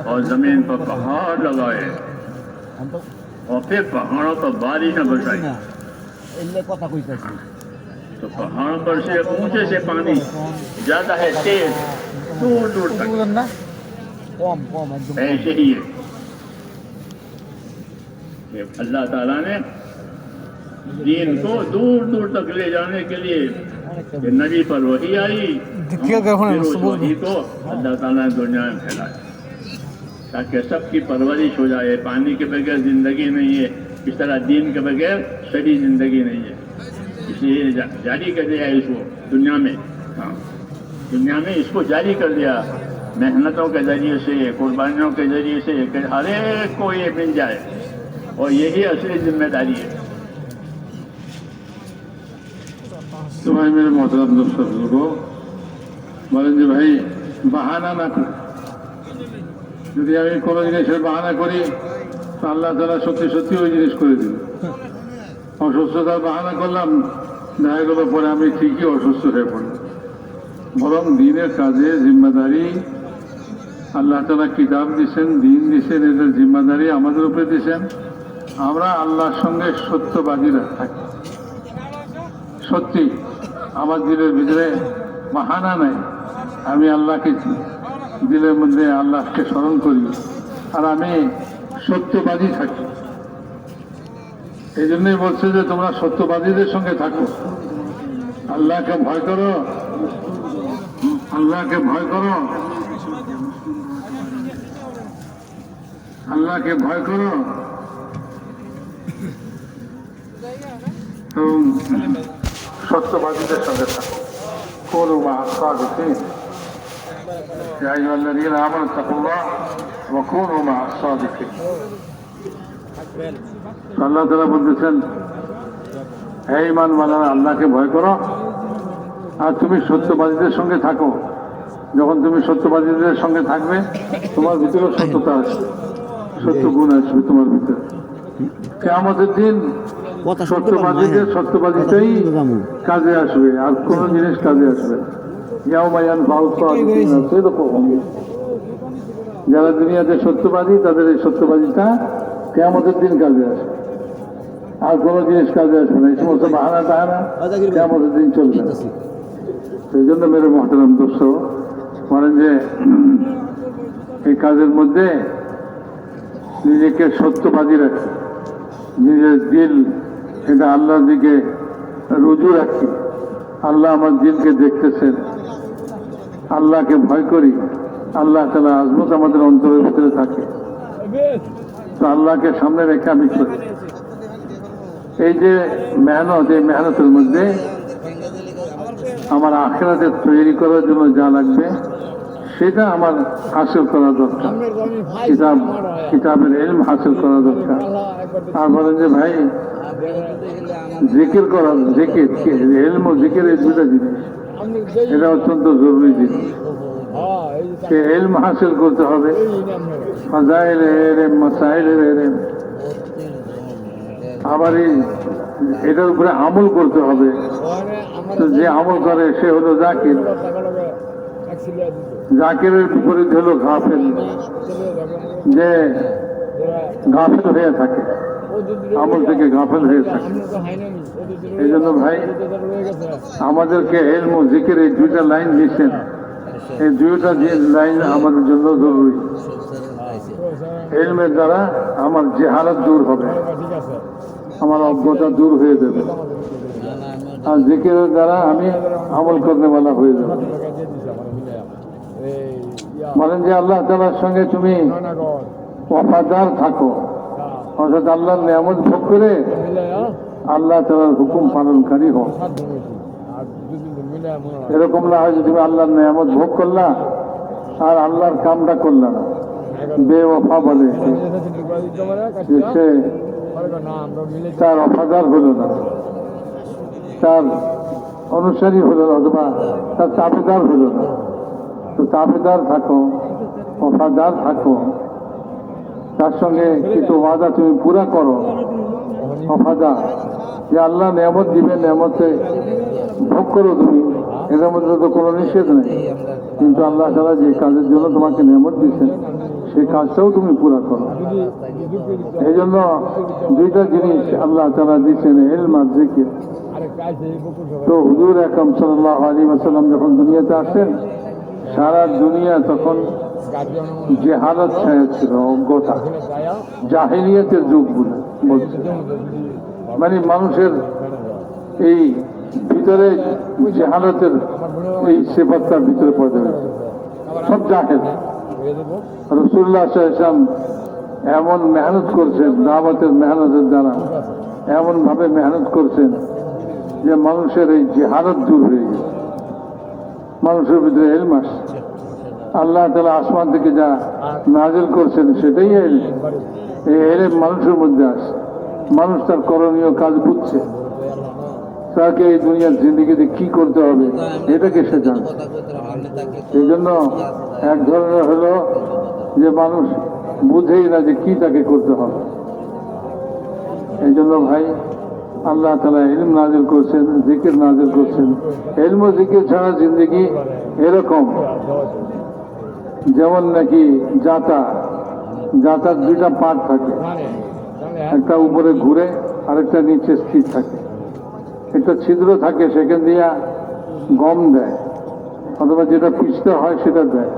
और जमीन पर पहाड़ लगाए और फिर पहाड़ों पर बारिश न बरसाई। तो पहाड़ों पर से ऊंचे से पानी ज्यादा है, तेज, दूर दूर तक। ऐसे ही है अल्लाह ताला ने दीन को दूर दूर तक ले जाने के लिए नबी पर वही आई, वही को अल्लाह ताला ने दुनिया में फैलाया ताकि सबकी परवरिश हो जाए। पानी के बगैर जिंदगी नहीं है, इस तरह दीन के बगैर सभी जिंदगी नहीं है। इसलिए जारी कर दिया इसको दुनिया में। हाँ, दुनिया में इसको जारी कर दिया, मेहनतों के जरिए से, कुर्बानियों के जरिए से, हर एक को ये मिल जाए। और यही असली जिम्मेदारी है। तो भाई मेरे मोहतरम दोस्तों को বলেন যে ভাই বাহানা না করি, যদি আমি কোনো জিনিসের বাহানা করি তো আল্লাহ তাআলা সত্যি সত্যি ওই জিনিস করে দিল। অসুস্থতার বাহানা করলাম, দেখা গেল পরে আমি ঠিকই অসুস্থ হয়ে পড়লাম। বরং দিনের কাজে জিম্মাদারি আল্লাহ তাআলা কিতাব দিয়েছেন, দিন দিয়েছেন, এদের জিম্মাদারি আমাদের উপরে দিয়েছেন। আমরা আল্লাহর সঙ্গে সত্যবাদীরা থাকি। সত্যি আমার দিলের ভিতরে বাহানা নাই, আমি আল্লাহকে দিলের মধ্যে আল্লাহকে স্মরণ করি আর আমি সত্যবাদী থাকি। এই জন্যই বলছে যে তোমরা সত্যবাদীদের সঙ্গে থাকো, আল্লাহকে ভয় করো, আল্লাহকে ভয় করো, আল্লাহকে ভয় করো এবং সত্যবাদীদের সঙ্গে থাকো। كونوا مع الصادقين يا أيها الذين آمنوا اتقوا الله وكونوا مع الصادقين। আল্লাহ তাআলা বলতেছেন, হে ঈমানওয়ালারা আল্লাহকে ভয় করো আর তুমি সত্যবাদীদের সঙ্গে থাকো। যখন তুমি সত্যবাদীদের সঙ্গে থাকবে তোমার ভিতরে সত্যতা আসবে, সত্য গুণ আসবে তোমার ভিতরে। কিয়ামতের দিন সত্যবাদীটাই কাজে আসবে, আর কোনো জিনিস কাজে আসবে না। যারা দুনিয়াতে সত্যবাদী তাদের এই সত্যবাদীটা কিয়ামতের দিন কাজে আসবে, আর কোনো জিনিস কাজে আসবে না। এই সমস্ত বাহানা টাহানা কিয়ামতের দিন চলবে না। সেই জন্য মেরে মহতারাম দোস্ত বলেন যে এই কাজের মধ্যে নিজেকে সত্যবাদী রাখি, নিজের দিল এটা আল্লাহর দিকে রুজু রাখি। আল্লাহ আমার দিলকে দেখতেছেন, আল্লাহকে ভয় করি। আল্লাহ তাআলা আজমত আমাদের অন্তরের ভিতরে থাকে, তো আল্লাহকে সামনে রেখে আমি করি। এই যে মেহনত, এই মেহনতের মধ্যে আমার আখিরাতে তৈরি করার জন্য যা লাগবে সেটা আমার হাসিল করা দরকার। কিতাবের ইলম হাসিল করা দরকার। আর বলেন যে ভাই জিকির করা, জিকির ইলম ও জিকির এই দুটা জিনিস, এটা অত্যন্ত জরুরি জিনিস। সে ইলম হাসিল করতে হবে, ফাজাইলের ইলম, মাসাইলের ইলম। আবার এটার উপরে আমল করতে হবে। তো যে আমল করে সে হলো জাকির, জাকিরের বিপরীত হলো গাফেল, যে গাফেল হয়ে থাকে, আমল থেকে গাফেল হয়ে থাকে। এই জন্য ভাই আমাদেরকে ইলম ও জিকির এই দুইটা লাইন দিচ্ছেন, এই দুইটা লাইন আমাদের জন্য জরুরি। ইলমের দ্বারা আমার জেহালত দূর হবে, আমার অজ্ঞতা দূর হয়ে যাবে, আর জিকিরের দ্বারা আমি আমল করনেওয়ালা হয়ে যাব। বলেন যে আল্লাহ তাআলার সঙ্গে তুমি ওয়াফাদার থাকো, অর্থাৎ আল্লাহর নিয়ামত ভোগ করে আল্লাহ তাআলার হুকুম পালনকারী হও। এরকম না হয় যে তুমি আল্লাহর নিয়ামত ভোগ করলা আর আল্লাহর কামটা করলা না। বেওয়াফা বলে সে তার ওয়াফাদার হলো না, তার অনুসারী হলো না, অথবা তার তাবেদার হলো না। তো তাবেদার থাকো, ওয়াফাদার থাকো, তার সঙ্গে কিছু ওয়াদা তুমি পুরা করো। ওয়াফাদার যে আল্লাহ নিয়ামত দিবে, নিয়ামতে ভোগ করো তুমি, এটার মধ্যে তো কোনো নিষেধ নেই। কিন্তু আল্লাহ তাআলা যে কাজের জন্য তোমাকে নিয়ামত দিচ্ছেন সেই কাজটাও তুমি পুরা করো। এই জন্য দুইটা জিনিস আল্লাহ তাআলা দিচ্ছেন, ইলম আর জিকির। তো হুজুর আকরাম সাল্লাল্লাহু আলাইহি ওয়াসাল্লাম যখন দুনিয়াতে আসেন, সারা দুনিয়া তখন জেহালত ছায়া ছিল, অজ্ঞতা, জাহিলিয়াতের যুগ বলছে। মানে মানুষের এই ভিতরে জেহালতের এই সিফাতটার ভিতরে পড়ে গেছে, সব জাহেল। রাসূলুল্লাহ সাল্লাল্লাহু আলাইহি ওয়াসাল্লাম এমন মেহনত করছেন, দাওয়াতের মেহনতের দ্বারা এমন ভাবে মেহনত করছেন যে মানুষের এই জেহালত দূর হয়ে গেছে, মানুষের ভিতরে ইলম আসছে। আল্লাহ তাআলা আসমান থেকে যা নাজিল করছেন সেটাই ইলম। এই ইলম মানুষের মধ্যে আসছে, মানুষ তার করণীয় কাজ বুঝছে, তাকে এই দুনিয়ার জিন্দেগিতে কি করতে হবে এটাকে সে জানছে। এই জন্য এক ধরনের হলো যে মানুষ বুঝেই না যে কি তাকে করতে হবে। এই জন্য ভাই আল্লাহ তাআলা ইলম নাজিল করছেন, জিকির নাজিল করছেন। ইলম ও জিকির ছাড়া জিন্দেগি এরকম যেমন নাকি যাতার দুইটা পার্ট থাকে, একটা উপরে ঘুরে আরেকটা নিচে স্থির থাকে। একটা ছিদ্র থাকে, সেখান দিয়া গম দেয়, অথবা যেটা পিষতে হয় সেটা দেয়,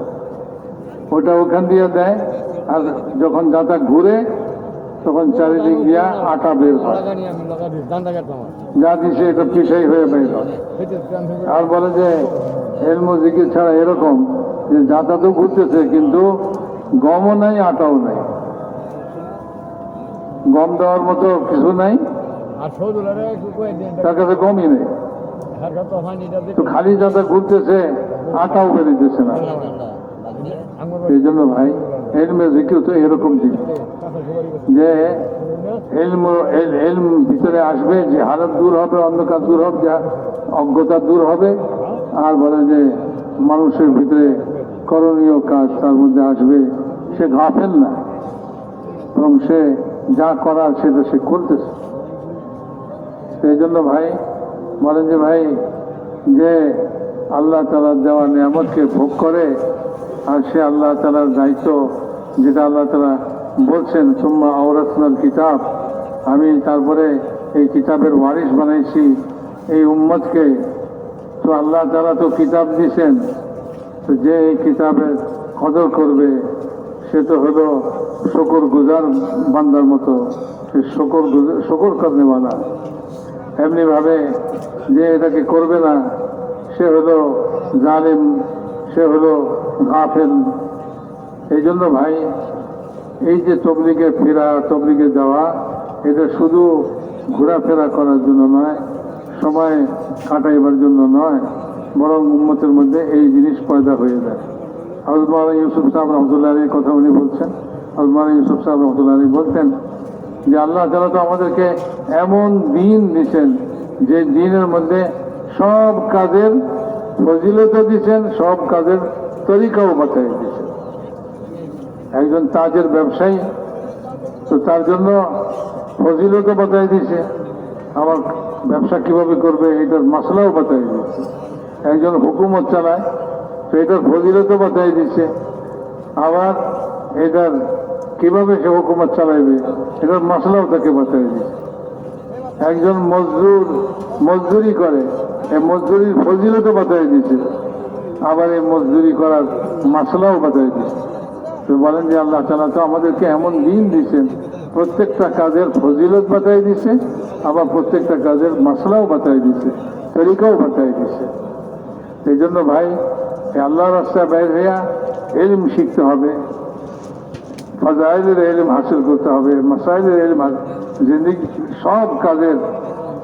ওটা ওখান দিয়ে দেয়। আর যখন যাতা ঘুরে তখন চারিদিক দিয়া আটা বের হয়, যা দিছে এটা পিছাই হয়ে বের হয়। আর বলে যে ইলম ও জিকির ছাড়া এরকম যে যাতা তো ঘুরতেছে কিন্তু গমও নাই, আটাও নাই, গম দেওয়ার মতো কিছু নাই, তার কাছে গমই নেই। তো খালি যাতা ঘুরতেছে, আটাও বেরিতেছে না। এই জন্য ভাই ইলমে জিকির তো এরকম জিনিস যে ইলম ভিতরে আসবে, যে হালত দূর হবে, অন্ধকার দূর হবে, অজ্ঞতা দূর হবে, আর বলে যে মানুষের ভিতরে করণীয় কাজ তার মধ্যে আসবে, সে গাফেল না, এবং সে যা করার সেটা সে করতেছে। সেই জন্য ভাই বলেন যে ভাই, যে আল্লাহ তাআলার দেওয়া নিয়ামতকে ভোগ করে, আর সে আল্লাহ তাআলার দায়িত্ব, যেটা আল্লাহ তাআলা বলছেন সুম্মা আওরাসনাল কিতাব, আমি তারপরে এই কিতাবের ওয়ারিস বানাইছি এই উম্মতকে। তো আল্লাহ তাআলা তো কিতাব দিয়েছেন, তো যে এই কিতাবের কদর করবে সে তো হলো শুকর গুজার বান্দার মতো, সে শুকর করনেওয়ালা। এমনিভাবে যে এটাকে করবে না সে হলো জালিম, সে হলো গাফেল। এই জন্য ভাই, এই যে তবলিগে ফেরা, তবলিগে যাওয়া, এটা শুধু ঘোরাফেরা করার জন্য নয়, সময় কাটাইবার জন্য নয়, বরং উম্মতের মধ্যে এই জিনিস পয়দা হয়ে যায়। হযরত মাওলানা ইউসুফ সাহেব রহমতুল্লাহ আলাইহির কথা উনি বলছেন। হযরত মাওলানা ইউসুফ সাহেব রহমতুল্লাহ আলাইহি বলতেন যে আল্লাহ তাআলা তো আমাদেরকে এমন দিন দিয়েছেন, যে দিনের মধ্যে সব কাজের ফজিলত দিয়েছেন, সব কাজের তরিকাও বাতাই দিয়েছেন। একজন তাজের ব্যবসায়ী, তো তার জন্য ফজিলতও বাতাই দিয়েছে, আমার ব্যবসা কিভাবে করবে এটার মাসলাও বাতাই দিয়েছে। একজন হুকুমত চালায়, তো এটার ফজিলতও বাতাই দিচ্ছে, আবার এটার কিভাবে সে হুকুমত চালাইবে এটার মাসলাও তাকে বাতাই দিচ্ছে। একজন মজদুরি করে, এই মজদুরির ফজিলতও বাতাই দিচ্ছে, আবার এই মজদুরি করার মাসলাও বাতাই দিচ্ছে। তো বলেন যে আল্লাহ তাআলা তো আমাদেরকে এমন দিন দিচ্ছেন, প্রত্যেকটা কাজের ফজিলত বাতাই দিচ্ছে, আবার প্রত্যেকটা কাজের মাসলাও বাতাই দিচ্ছে, তরিকাও বাতাই দিচ্ছে। এই জন্য ভাই, আল্লাহর রাস্তায় বাইর হইয়া ইলম শিখতে হবে, ফাজাইলের ইলম হাসিল করতে হবে, মাসাইলের ইলম, জিন্দেগি সব কাজের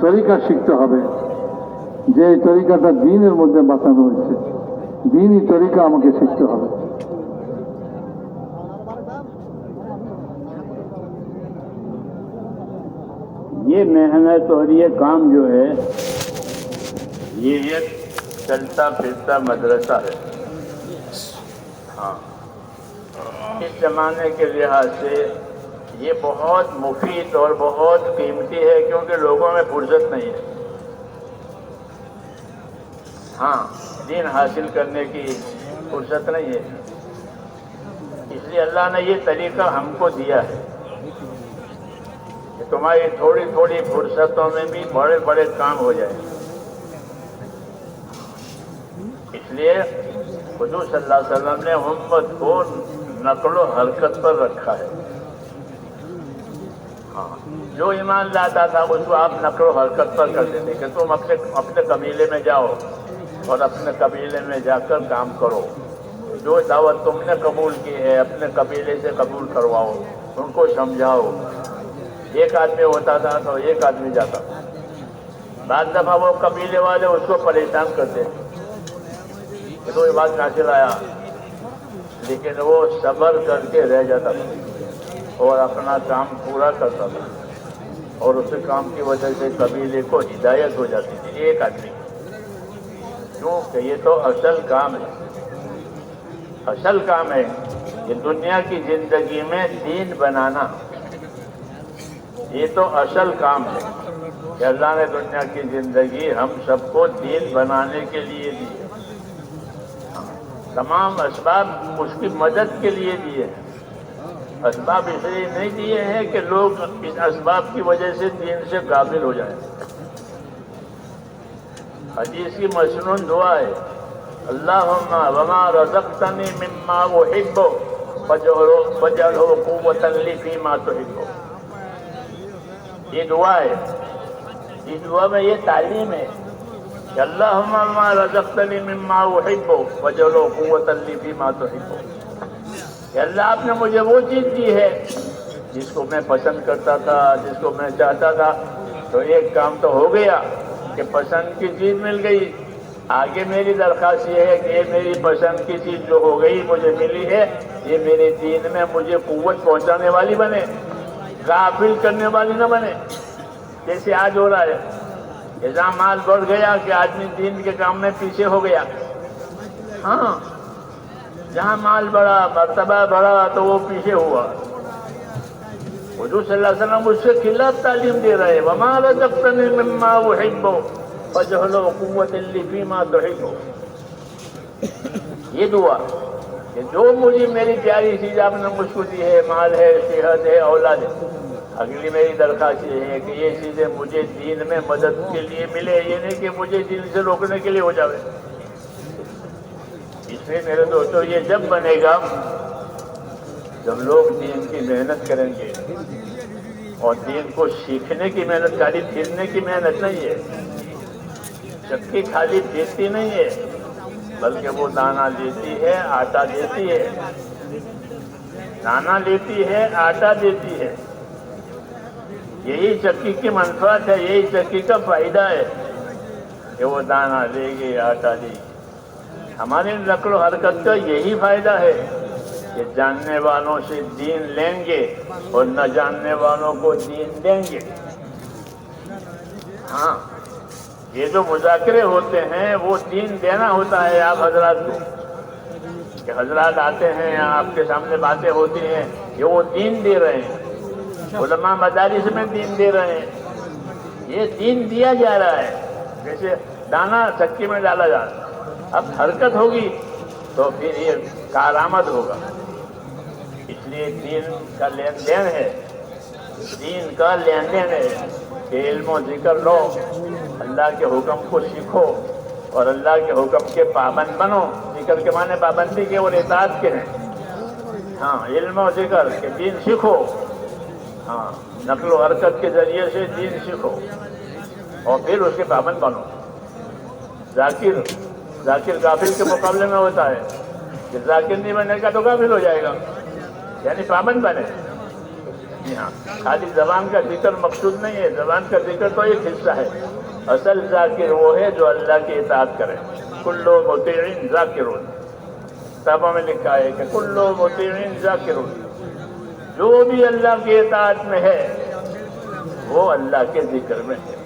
তরিকা শিখতে হবে, যে তরিকাটা দ্বীনের মধ্যে বাতানো হয়েছে, দ্বীনি তরিকা আমাকে শিখতে হবে। ये मेहनत और ये काम जो है, ये एक चलता फिरता मदरसा है। हाँ, इस जमाने के लिहाज से ये बहुत मुफीद और बहुत कीमती है, क्योंकि लोगों में फुर्सत नहीं है। हाँ, दीन हासिल करने की फुर्सत नहीं है, इसलिए अल्लाह ने ये तरीका हमको दिया है कि तुम्हारी थोड़ी थोड़ी फुर्सतों में भी बड़े बड़े काम हो जाए। इसलिए हुजूर सल्लल्लाहु अलैहि वसल्लम ने उम्मत को नक्लो हरकत पर रखा है। हाँ, जो ईमान लाता था उसको आप नक्लो हरकत पर कर देते कि तुम अपने कबीले में जाओ और अपने कबीले में जाकर काम करो, जो दावत तुमने कबूल की है अपने कबीले से कबूल करवाओ, उनको समझाओ। एक आदमी होता था तो एक आदमी जाता, बाद दफा वो कबीले वाले उसको परेशान करते कि तो ये बात कहाँ से लाया, लेकिन वो सब्र करके रह जाता था और अपना काम पूरा करता था, और उस काम की वजह से कबीले को हिदायत हो जाती थी एक आदमी। क्योंकि ये तो असल काम है, असल काम है कि दुनिया की जिंदगी में दीन बनाना, ये तो असल काम है कि अल्लाह ने दुनिया की जिंदगी हम सबको दीन बनाने के लिए दी है। तमाम असबाब उसकी मदद के लिए दिए हैं। असबाब इसलिए नहीं दिए हैं कि लोग इस असबाब की वजह से दीन से गाफिल हो जाए। हदीस की मसनून दुआ है, अल्लाहुम्मा वमा रज़क़तनी मिम्मा उहिब्बु फजअलहु क़ुव्वतन ली फ़ीमा तुहिब्बु। ये दुआ है, इस दुआ में ये तालीम है कि अल्लाहुम्मा वमा रज़क़तनी मिम्मा उहिब्बु फजअलहु क़ुव्वतन ली फ़ीमा तुहिब्बु। अल्लाह आपने मुझे वो चीज़ दी है जिसको मैं पसंद करता था, जिसको मैं चाहता था, तो एक काम तो हो गया कि पसंद की चीज़ मिल गई। आगे मेरी दरख्वास्त ये है कि ये मेरी पसंद की चीज़ जो हो गई मुझे मिली है, ये मेरे दीन में मुझे कुव्वत पहुंचाने वाली बने, गाफिल करने वाली न बने, जैसे आज हो रहा है। जहाँ माल बढ़ गया कि आदमी दीन के काम में पीछे हो गया। हाँ, जहाँ माल बढ़ा, मर्तबा बढ़ा, तो वो पीछे हुआ। हुजूर सल्लल्लाहु अलैहि वसल्लम उसके खिलाफ तालीम दे रहे हैं, वमा रज़क़तनी मिम्मा उहिब्बु फजअल क़ुव्वतन ली फ़ीमा तुहिब्बु। ये दुआ कि जो मुझे मेरी प्यारी चीज आपने मुझको दी है, माल है, सेहत है, औलाद है, अगली मेरी दरख्वास्त ये है कि ये चीजें मुझे दीन में मदद के लिए मिले, ये नहीं कि मुझे दीन से रोकने के लिए हो जाए। इसलिए मेरे दोस्तों, ये जब बनेगा जब लोग दीन की मेहनत करेंगे, और दीन को सीखने की मेहनत, खाली फिरने की मेहनत नहीं है। चक्की खाली फिरती नहीं है, बल्कि वो दाना लेती है, आटा देती है। दाना लेती है, आटा देती है। यही चक्की की मंफात है, यही चक्की का फायदा है कि वो दाना लेगी, आटा देगी। हमारी नक्ल हरकत का यही फायदा है कि जानने वालों से दीन लेंगे और न जानने वालों को दीन देंगे। हाँ, ये जो मुज़ाकरे होते हैं वो दीन देना होता है आप हजरात को, कि हजरात आते हैं, आपके सामने बातें होती हैं, ये वो दीन दे रहे हैं। उलमा मदारिस में दीन दे रहे हैं, ये दीन दिया जा रहा है। जैसे दाना चक्की में डाला जा रहा है, अब हरकत होगी तो फिर ये कारामद होगा। इसलिए दीन का लेन देन है, दीन का लेन देन है कि इल्म और जिक्र लो, अल्लाह के हुक्म को सीखो और अल्लाह के हुक्म के पाबंद बनो। जिक्र के माने पाबंदी के और इताअत के हैं। हाँ, इल्म और जिक्र के दीन सीखो। हाँ, नक्ल और हरकत के जरिए से दीन सीखो और फिर उसके पाबंद बनो। जाकिर गाफिल के मुकाबले में होता है कि जाकिर नहीं बनेगा तो गाफिल हो जाएगा, यानी पाबंद बने। हाँ, खाली जबान का जिक्र मकसूद नहीं है, जबान का जिक्र तो एक हिस्सा है। असल जाकिर वो है जो अल्लाह की इताअत करे। कुल्लु मुतीइन जाकिरुन, किताबों में लिखा है कि कुल्लु मुतीइन जाकिरुन, जो भी अल्लाह की इताअत में है वो अल्लाह के जिक्र में है।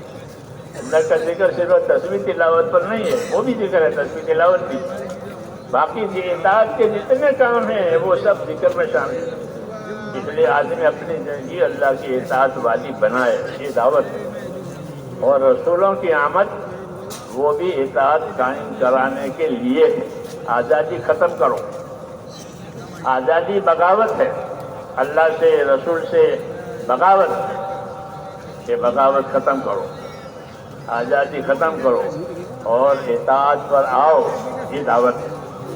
अल्लाह का जिक्र सिर्फ तस्बीह तिलावत पर नहीं है, वो भी जिक्र है, तस्बीह तिलावत भी। बाकी इताअत के जितने काम हैं वो सब जिक्र में शामिल है। इसलिए आदमी अपनी जिंदगी अल्लाह की इताअत वाली बनाए, ये दावत है। और रसूलों की आमद वो भी इताअत कायम कराने के लिए है। आज़ादी ख़त्म करो, आज़ादी बगावत है, अल्लाह से रसूल से बगावत है। ये बगावत ख़त्म करो, आज़ादी ख़त्म करो और इताअत पर आओ, ये दावत है।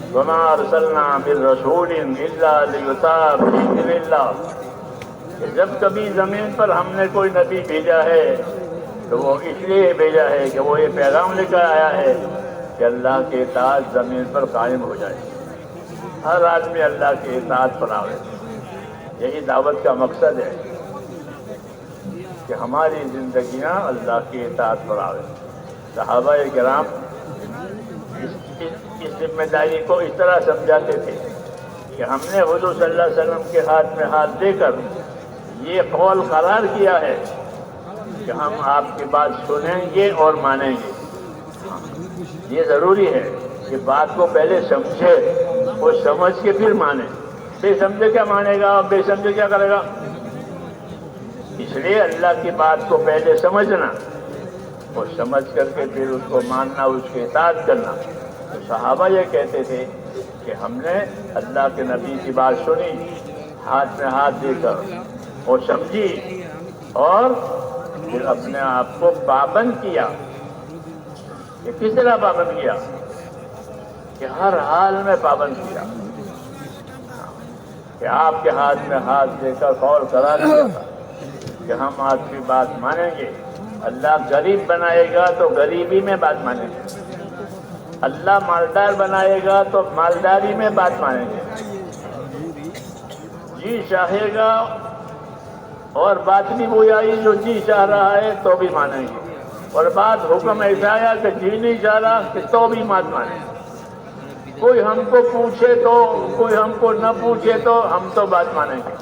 वमा अरसलना बिर रसूलिन इल्ला लियुताअ बिइज़्निल्लाह, जब कभी ज़मीन पर हमने कोई नबी भेजा है तो वो इसलिए भेजा है कि वो ये पैगाम लेकर आया है कि अल्लाह के इताअत ज़मीन पर कायम हो जाए, हर आदमी अल्लाह के इताअत पर आवे। यही दावत का मकसद है कि हमारी ज़िंदगियाँ अल्लाह की इताअत पर आवे। सहाबाए किराम इस जिम्मेदारी को इस तरह समझाते थे कि हमने हुजूर सल्लल्लाहु अलैहि वसल्लम के हाथ में हाथ देकर ये कौल करार किया है कि हम आपकी बात सुनेंगे और मानेंगे। ये ज़रूरी है कि बात को पहले समझे और समझ के फिर माने। बेसमझे क्या मानेगा और बेसमझे क्या करेगा? इसलिए अल्लाह की बात को पहले समझना और समझ करके फिर उसको मानना, उसकी इताअत करना। तो सहाबा ये कहते थे कि हमने अल्लाह के नबी की बात सुनी, हाथ में हाथ देकर और समझी और फिर अपने आप को पाबंद किया। कि किस तरह पाबंद किया? कि हर हाल में पाबंद किया, कि आपके हाथ में हाथ देकर कौल करार दिया कि हम आपकी बात मानेंगे। अल्लाह गरीब बनाएगा तो गरीबी में बात मानेंगे, अल्लाह मालदार बनाएगा तो मालदारी में बात मानेंगे। जी चाहेगा और बात भी वो आई जो जी चाह रहा है तो भी मानेंगे, और बात हुक्म ऐसा आया कि जी नहीं चाह रहा कि तो भी बात मानेंगे। कोई हमको पूछे तो, कोई हमको न पूछे तो हम तो बात मानेंगे।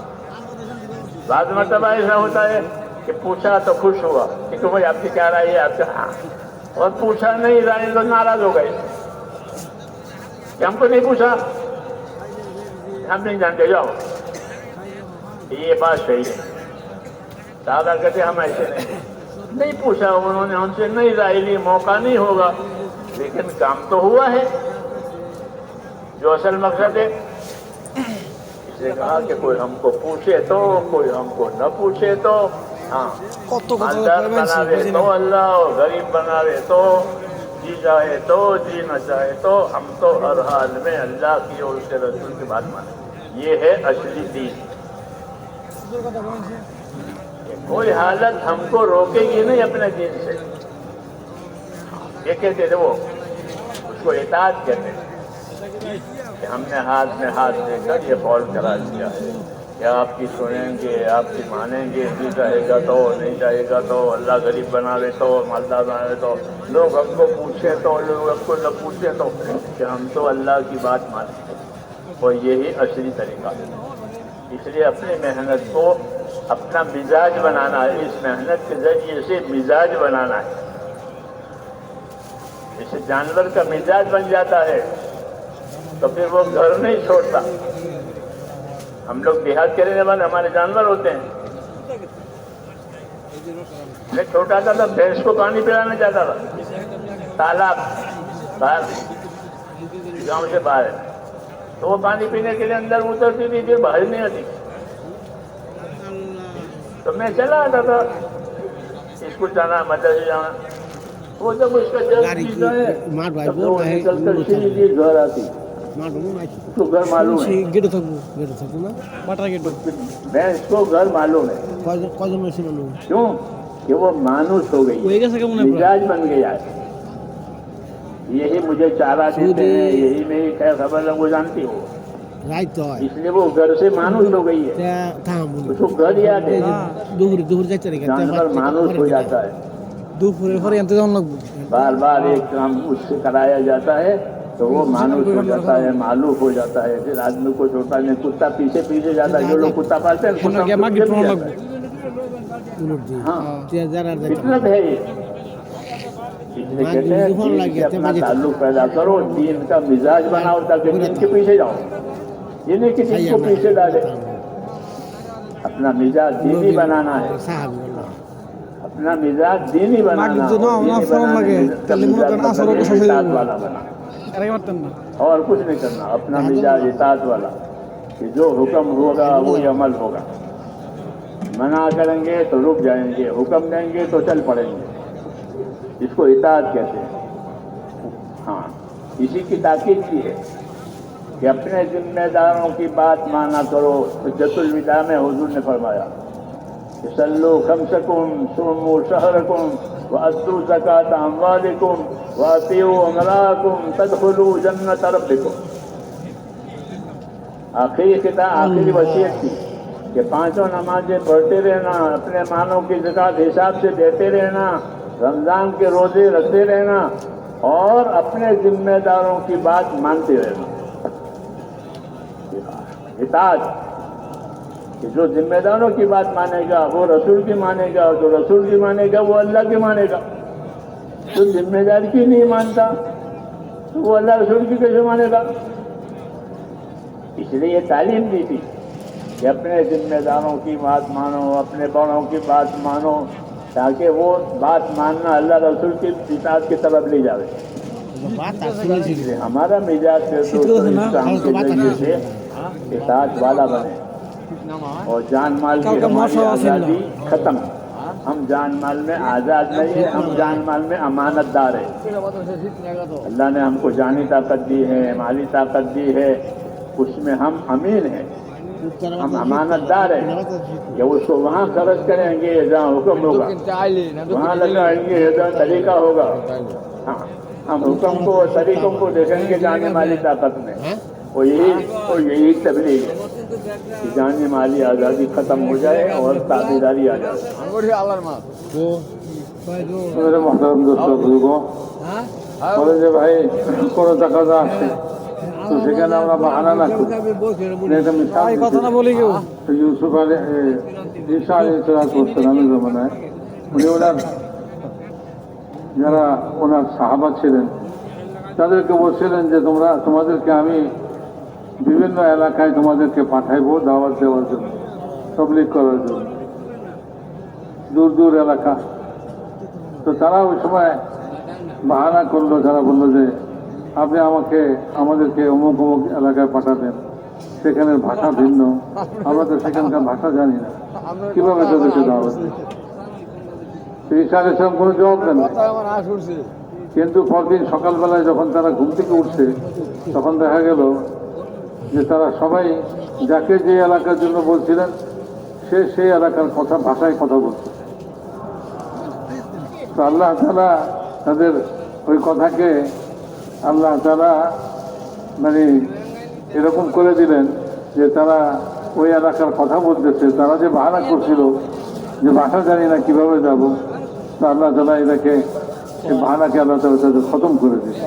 बाद मतलब ऐसा होता है कि पूछा तो खुश हुआ कि भाई आपकी क्या राय है, आपका हाँ, और पूछा नहीं राय तो नाराज हो गए कि हमको नहीं पूछा, हम नहीं जानते, जाओ। ये बात सही है। दादा कहते हम ऐसे नहीं पूछा उन्होंने हमसे, नहीं राय ली, मौका नहीं होगा, लेकिन काम तो हुआ है जो असल मकसद है। इसने कहा कि कोई हमको पूछे तो, कोई हमको न पूछे तो, हाँ, मालदार बनावे तो अल्लाह, और गरीब बनावे तो, जी चाहे तो, जी न चाहे तो, हम तो हर हाल में अल्लाह की और उसके रसूल की बात माने। ये है असली दीन। कोई हालत हमको रोकेगी नहीं अपने दीन से। ये कहते थे वो, उसको इताअत कहते थे कि हमने हाथ में हाथ देकर ये फौज करा दिया है, क्या आपकी सुनेंगे, आपकी मानेंगे, जी चाहेगा तो, नहीं चाहेगा तो, अल्लाह गरीब बनावे तो, मालदार बनावे तो, लोग हमको पूछे तो, लोग हमको न पूछे तो, कि हम तो अल्लाह की बात मानते। और यही असली तरीका है। इसलिए अपनी मेहनत को अपना मिजाज बनाना है, इस मेहनत के जरिए से मिजाज बनाना है। जैसे जानवर का मिजाज बन जाता है तो फिर वो घर नहीं छोड़ता। हम लोग देहात के रहने वाले, हमारे जानवर होते हैं। मैं छोटा था तब भैंस को पानी पिलाना चाहता था, तालाब बाहर, गांव से बाहर, तो वो पानी पीने के लिए अंदर उतरती थी, फिर बाहर नहीं आती। तो मैं चला आता था स्कूल जाना, मदरसे जाना, वो जब उसका जल पीता है तब वो निकलकर सीधी घर आती, तो घर मालूम है, भैंस को घर मालूम है। क्यों? कि वो मानुस हो गई, मिजाज बन गया है। यही मुझे चारा देते हैं, यही मेरी खैर खबर वो जानती हो, इसलिए वो घर से मानुस हो गई है, उसको घर याद है। जानवर मानुस हो जाता है, बार बार एक काम उससे कराया जाता है तो वो मानुस हो जाता है, मालूम हो जाता है। फिर आदमी को छोटा नहीं, कुत्ता पीछे पीछे जाता है, जो लोग कुत्ता पालते हैं, हाँ, फितरत है ये। इसलिए कहते हैं कि अपना ताल्लुक पैदा करो, दीन का मिजाज बनाओ, ताकि दीन के पीछे जाओ, ये नहीं कि दीन को पीछे डाले। अपना मिजाज दीनी बनाना है, अपना मिजाज दीनी बनाना, इताअत वाला बना, और कुछ नहीं करना। अपना मिजाज इताअत वाला, कि जो हुक्म होगा वो अमल होगा। मना करेंगे तो रुक जाएंगे, हुक्म देंगे तो चल पड़ेंगे। इसको इताअत कहते हैं। हाँ, इसी की ताकीद की है कि अपने जिम्मेदारों की बात माना करो। हज्जतुल विदा में हुजूर ने फरमाया, सल्लू खमसकुम सुमू शहरकुम व अद्दू ज़कात अम्वालिकुम व अतीउ उमराकुम तदखुलू जन्नत रब्बिकुम। आखिरी वसीयत थी कि पांचों नमाजें पढ़ते रहना, अपने मालों की ज़कात हिसाब से देते रहना, रमज़ान के रोजे रखते रहना, और अपने जिम्मेदारों की बात मानते रहना। इताअत, कि जो जिम्मेदारों की बात मानेगा वो रसूल की मानेगा, और जो रसूल की मानेगा वो अल्लाह की मानेगा। जो जिम्मेदारी की नहीं मानता तो वो अल्लाह रसूल की कैसे मानेगा? इसलिए ये तालीम दी थी कि अपने जिम्मेदारों की बात मानो, अपने बड़ों की बात मानो, ताकि वो बात मानना अल्लाह रसूल की इताअत की तरफ ले जाए। हमारा मिजाज काम के जरिए से इताअत वाला बने, और जान माल की हमारी आज़ादी खत्म। हम जान माल में आज़ाद नहीं है, हम जान माल में अमानतदार है। अल्लाह ने हमको जानी ताकत दी है, माली ताकत दी है, उसमें हम अमीन हैं, हम अमानतदार हैं। कि उसको वहाँ खर्च करेंगे जहाँ हुक्म होगा, वहाँ लगाएंगे जहाँ तरीका होगा। हाँ, हम हुक्म को, तरीकों को देखेंगे जाने माली ताकत में, और यही तबलीग है कि जाने माली आज़ादी खत्म हो जाए और ताबेदारी आ जाए। मोहतरम दोस्तों, बुजुर्गों, বলে যে ভাই কোনো টাকা আছে তো সেখানে আমরা বাহানা না করি। এটা মিসাল দিতে। তো ইউসুফ আলী ঈসা আলাইহিস করছেন আমি জমানায়, উনি ওনার যারা ওনার সাহাবা ছিলেন তাদেরকে বলছিলেন যে তোমাদেরকে আমি বিভিন্ন এলাকায় তোমাদেরকে পাঠাইবো দাওয়াত দেওয়ার জন্য, তাবলীগ করার জন্য, দূর দূর এলাকা। তো তারা ওই সময় বাহানা করলো, তারা বললো যে আপনি আমাদেরকে অমুক অমুক এলাকায় পাঠাবেন, সেখানের ভাষা ভিন্ন, আমরা তো সেখানকার ভাষা জানি না, কিভাবে তাদেরকে দাওয়াত দেব? ঈসা আলাইহিস সালাম কোনো জবাব দেন না। কিন্তু পরদিন সকালবেলায় যখন তারা ঘুম থেকে উঠছে তখন দেখা গেল যে তারা সবাই যাকে যে এলাকার জন্য বলছিলেন সেই এলাকার ভাষায় কথা বলছে। তো আল্লাহ তাআলা তাদের ওই কথাকে আল্লাহ তাআলা মানে এরকম করে দিলেন যে তারা ওই এলাকার কথা বলতেছে, তারা যে বাহানা করছিল যে ভাষা জানি না কিভাবে যাব, তো আল্লাহ তাআলা এটাকে এই বাহানাকে আল্লাহ তাআলা তাদের খতম করে দিল।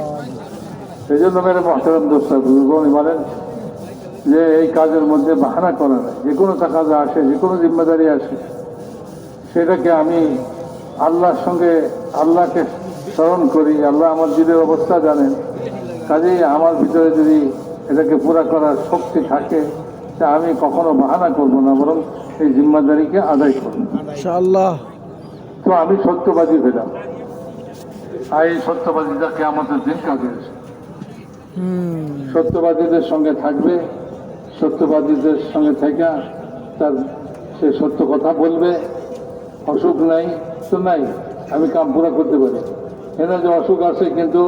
সেই জন্য মেরে মহতারাম দোস্ত বুজুর্গগণ বলেন যে এই কাজের মধ্যে বাহানা করা নাই। যে কোনো কাজ আসে, যে কোনো জিম্মেদারি আসে, সেটাকে আমি আল্লাহর সঙ্গে আল্লাহকে স্মরণ করি। আল্লাহ আমার দিলের অবস্থা জানেন, কাজেই আমার ভিতরে যদি এটাকে পুরা করার শক্তি থাকে তা আমি কখনো বাহানা করব না, বরং এই জিম্মেদারিকে আদায় করব ইনশাআল্লাহ। তো আমি সত্যবাদী হলাম, আর এই সত্যবাদীটাকে আমাদের দিন কাজে এসে সত্যবাদীদের সঙ্গে থাকবে, সত্যবাদীদের সঙ্গে থেকে তার সে সত্য কথা বলবে। অসুখ নাই তো নাই, আমি কাম পুরা করতে পারি। এরা যে অসুখ আছে কিন্তু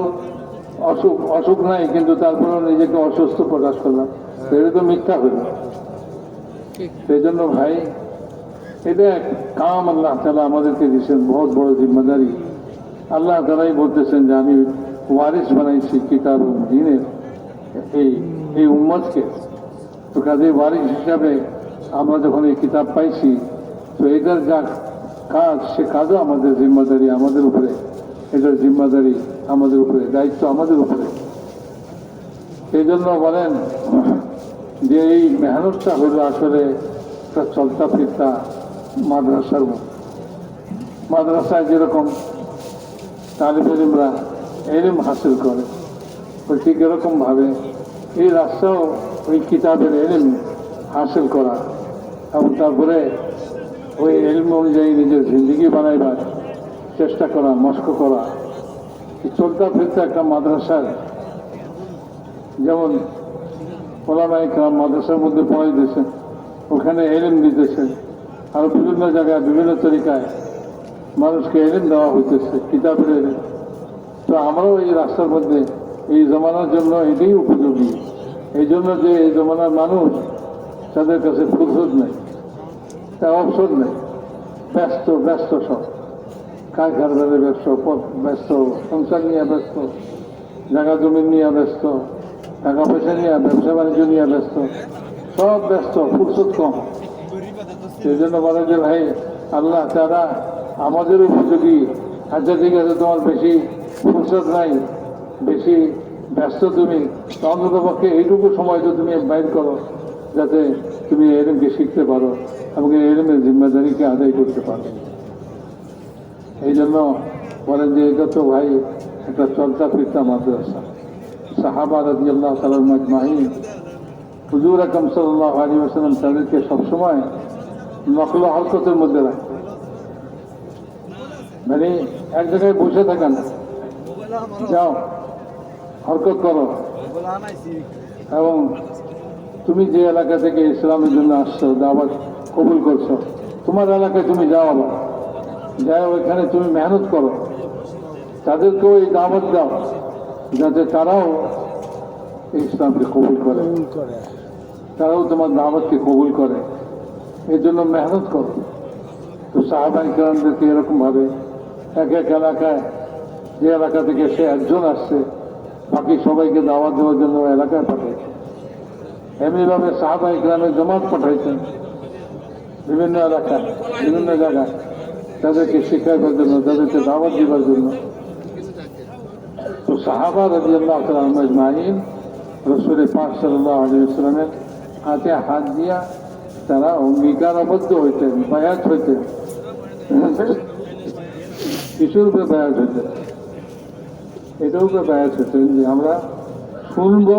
অসুখ নাই, কিন্তু তারপরে নিজেকে অসুস্থ প্রকাশ করলাম, এটা তো মিথ্যা হইল। সেই জন্য ভাই, এটা কাম আল্লাহ তাআলা আমাদেরকে দিয়েছেন, বহুত বড় জিম্মেদারি। আল্লাহ তাআলাই বলতেছেন যে আমি ওয়ারিস বানাইছি কিতাব ও দ্বীনের এই উম্মতকে। তো কাজে ওয়ারিস হিসাবে আমরা যখন এই কিতাব পাইছি, তো এটার যা কাজ, সে কাজও আমাদের জিম্মেদারি আমাদের উপরে, এটার জিম্মেদারি আমাদের উপরে, দায়িত্ব আমাদের উপরে। এই জন্য বলেন যে এই মেহনতটা হলো আসলে একটা চলতা ফিরতা মাদ্রাসার মতো। মাদ্রাসায় যেরকম তালিবে ইলমরা ইলম হাসিল করে, ওই ঠিক এরকমভাবে এই রাস্তাও ওই কিতাবের ইলম হাসিল করা এবং তারপরে ওই ইলম অনুযায়ী নিজের জিন্দিগি বানাইবার চেষ্টা করা, মস্ক করা। চলতা ফিরতা একটা মাদ্রাসার, যেমন ওলামায়ে কেরাম মাদ্রাসার মধ্যে পড়াই দিয়েছেন, ওখানে ইলম দিতেছেন, আর বিভিন্ন জায়গায় বিভিন্ন তরিকায় মানুষকে ইলম দেওয়া হইতেছে, কিতাবের ইলম। তো আমরাও এই রাস্তার মধ্যে এই জমানার জন্য এটাই উপযোগী। এই জন্য যে এই জমানার মানুষ, তাদের কাছে ফুরসত নেই, তার অবসর নেই, ব্যস্ত সব কারখানারে ব্যস্ত, সংসার নিয়ে ব্যস্ত, জায়গা জমি নিয়ে ব্যস্ত, টাকা পয়সা নিয়ে, ব্যবসা বাণিজ্য নিয়ে ব্যস্ত, সব ব্যস্ত, ফুরসত কম। সেই জন্য বলে যে ভাই আল্লাহ তাআলা আমাদের উপযোগী। আচ্ছা ঠিক আছে, তোমার বেশি ফুরসত নাই, বেশি ব্যস্ত তুমি, অন্তত পক্ষে এইটুকু সময় তো তুমি বাইর করো যাতে তুমি এলমকে শিখতে পারো এবং এলমের জিম্মেদারিকে আদায় করতে পারো। এই জন্য বলেন যে এটা তো ভাই একটা চলতা ফিরতা মাদ্রাসা। সাহাবা রাদিয়াল্লাহু তাআলা আজমাইন, হুজুর আকরাম সাল্লাল্লাহু আলাইহি ওয়াসাল্লাম তাদেরকে সবসময় নকল হরকতের মধ্যে রাখতেন। মানে এক জায়গায় বসে থাকা না, যাও হরকত করো। এবং তুমি যে এলাকা থেকে ইসলামের জন্য আসছো, দাওয়াত কবুল করছো, তোমার এলাকায় তুমি যাও, আবার যাও ওইখানে তুমি মেহনত করো, তাদেরকেও এই দাওয়াত দাও যাতে তারাও ইসলামকে কবুল করে, তারাও তোমার দাওয়াতকে কবুল করে। এই জন্য মেহনত করো। তো সাহাবায়ে কেরামদেরকে এরকমভাবে এক এক এলাকায়, যে এলাকা থেকে সে একজন আসছে, বাকি সবাইকে দাওয়াত দেওয়ার জন্য এলাকায় পাঠাইছে। এমনিভাবে সাহাবায়ে কেরামের জামাত পাঠাইছেন বিভিন্ন এলাকায়, বিভিন্ন জায়গায়, তাদেরকে শিখাইবার জন্য, তাদেরকে দাওয়াত দেওয়ার জন্য। তো সাহাবা রাদিয়াল্লাহু তাআলা আজমাইন রসুল পাক সাল্লাল্লাহু আলাইহি ওয়াসাল্লামের হাতে হাত দিয়া তারা অঙ্গীকারাবদ্ধ হইতেন, বায়াত হইতেন। কিছুর উপরে বায়াত হইতেন, এটার উপরে বায়াত হইতেন যে আমরা শুনবো,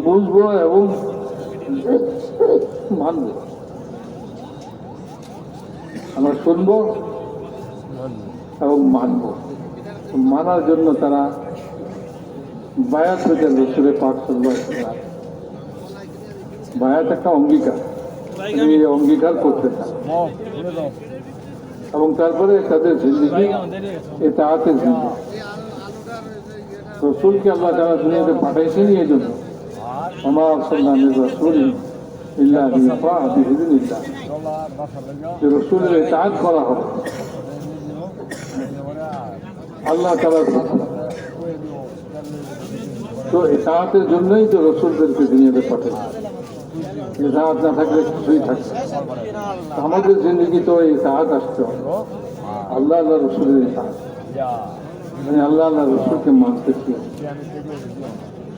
বুঝবো এবং মানব। আমরা শুনবো এবং মানব। মানার জন্য তারা বায়াত হইতেন রসুল পাক সাল্লাল্লাহু আলাইহি ওয়াসাল্লাম। বায়াত একটা অঙ্গীকার, এই অঙ্গীকার করতে থাকে এবং তারপরে তাদের জিন্দিগি এতাআতের জিন্দিগি। রসুলকে আল্লাহ তাআলা দুনিয়াতে পাঠাইছেন এই জন্য, ওমা আরসালনা মির রাসূলিন ইল্লা লিইউতাআ বিইذنিল্লাহ, যে রসুলের ইতাআত করা হবে আল্লাহ তাআলার হুকুম। তো ইতাআতের জন্যই তো রসুলদেরকে দুনিয়াতে পাঠাইছে। ইতাআত না থাকলে কিছুই থাকবে না। আমাদের জিন্দগি তো ইতাআত আসতে হবে, আল্লাহ আল্লাহ রসুলের ইতাআত, মানে আল্লাহ আল্লাহ রসুলকে মানতেছি,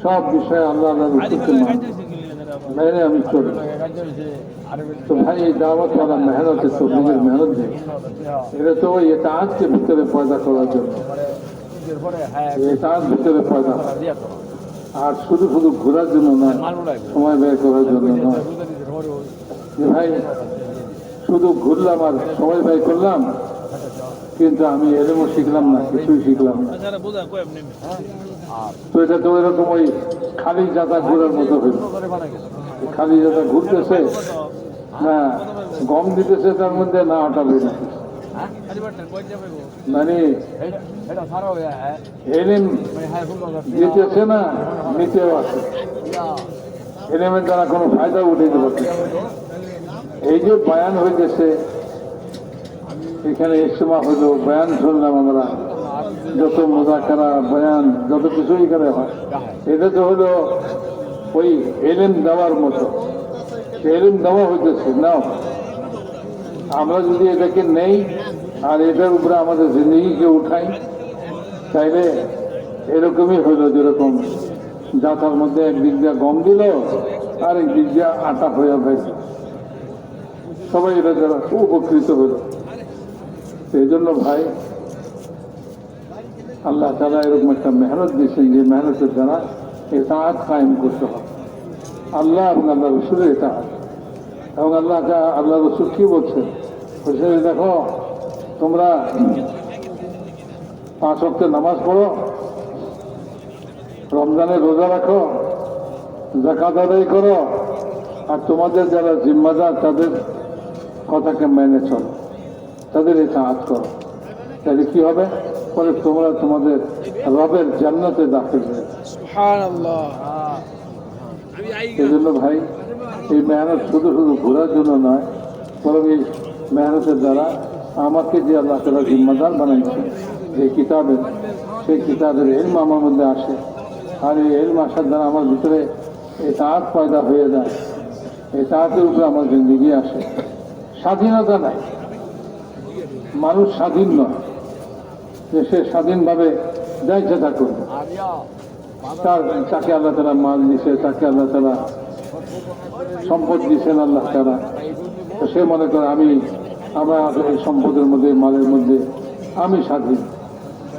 সব বিষয়ে আল্লাহ আল্লাহ রসুলকে মেনে আমি চলি। তো ভাই এই দাওয়াত ওয়ালা মেহনতের তবলিগের মেহনত যে এটা তো ওই ইতাআতকে ভিতরে পয়দা করার জন্য, ইতাআত ভিতরে পয়দা, আর শুধু শুধু ঘোরার জন্য নয়, সময় ব্যয় করার জন্য নয়। যে ভাই শুধু ঘুরলাম আর সময় ব্যয় করলাম, কিন্তু আমি এলেমও শিখলাম না, কিছুই শিখলাম না। তো এটা তো এরকম ওই খালি জাতা ঘোরার মতো হইল। খালি জাতা ঘুরতেছে না, গম দিতেছে তার মধ্যে না হটাবে না, মানে এলিম দিতেছে না, নিতেও আছে। এলিমের দ্বারা কোনো ফায়দা উঠাইতে পারছে। এই যে বয়ান হইতেছে, এখানে ইজতিমা হইল, বয়ান শুনলাম আমরা, যত মুযাকারা বয়ান যত কিছু এখানে হয়, এটা তো হলো ওই এলিম দেওয়ার মতো। এলিম দেওয়া হইতেছে, নাও আমরা যদি এটাকে নেই আর এটার উপরে আমাদের জিন্দগিকে উঠাই, তাইলে এরকমই হইল যেরকম জাতার মধ্যে একদিক দিয়ে গম দিল আর একদিক দিয়ে আটা হয়ে গেছে, সবাই এটা যারা খুব উপকৃত হইল। এই জন্য ভাই আল্লাহ তাআলা এরকম একটা মেহনত দিয়েছেন, যে মেহনতের দ্বারা ইতাআত কায়েম করতে হবে, আল্লাহ এবং আল্লাহ রসুলের ইতাআত। এবং আল্লাহ রসুল কি বলছেন? বলছে দেখো তোমরা 5 ওয়াক্ত নামাজ পড়ো, রমজানে রোজা রাখো, যাকাত আদায় করো, আর তোমাদের যারা জিম্মাদার তাদের কথাকে মেনে চলো, তাদের ইতাআত করো। তাহলে কি হবে? পরে তোমরা তোমাদের রবের জান্নাতে দাখিল হবে। সুবহানাল্লাহ। এই জন্য ভাই এই মেহনত শুধু শুধু ঘোরার জন্য নয়, বরং এই মেহনতের দ্বারা আমাকে যে আল্লাহ তাআলা জিম্মাদার বানাইছে, যে কিতাবের, সেই কিতাবের ইলম আমার মধ্যে আসে, আর এই ইলম আসার দ্বারা আমার ভিতরে ইতাআত পয়দা হয়ে যায়, ইতাআতের উপরে আমার জিন্দগি আসে। স্বাধীনতা নাই, মানুষ স্বাধীন নয় যে সে স্বাধীনভাবে যা ইচ্ছা তা করবে। তাকে আল্লাহ তাআলা মাল দিছে, তাকে আল্লাহ তাআলা সম্পদ দিয়েছেন আল্লাহ তাআলা, তো সে মনে করে আমার এই সম্পদের মধ্যে, মালের মধ্যে আমি স্বাধীন,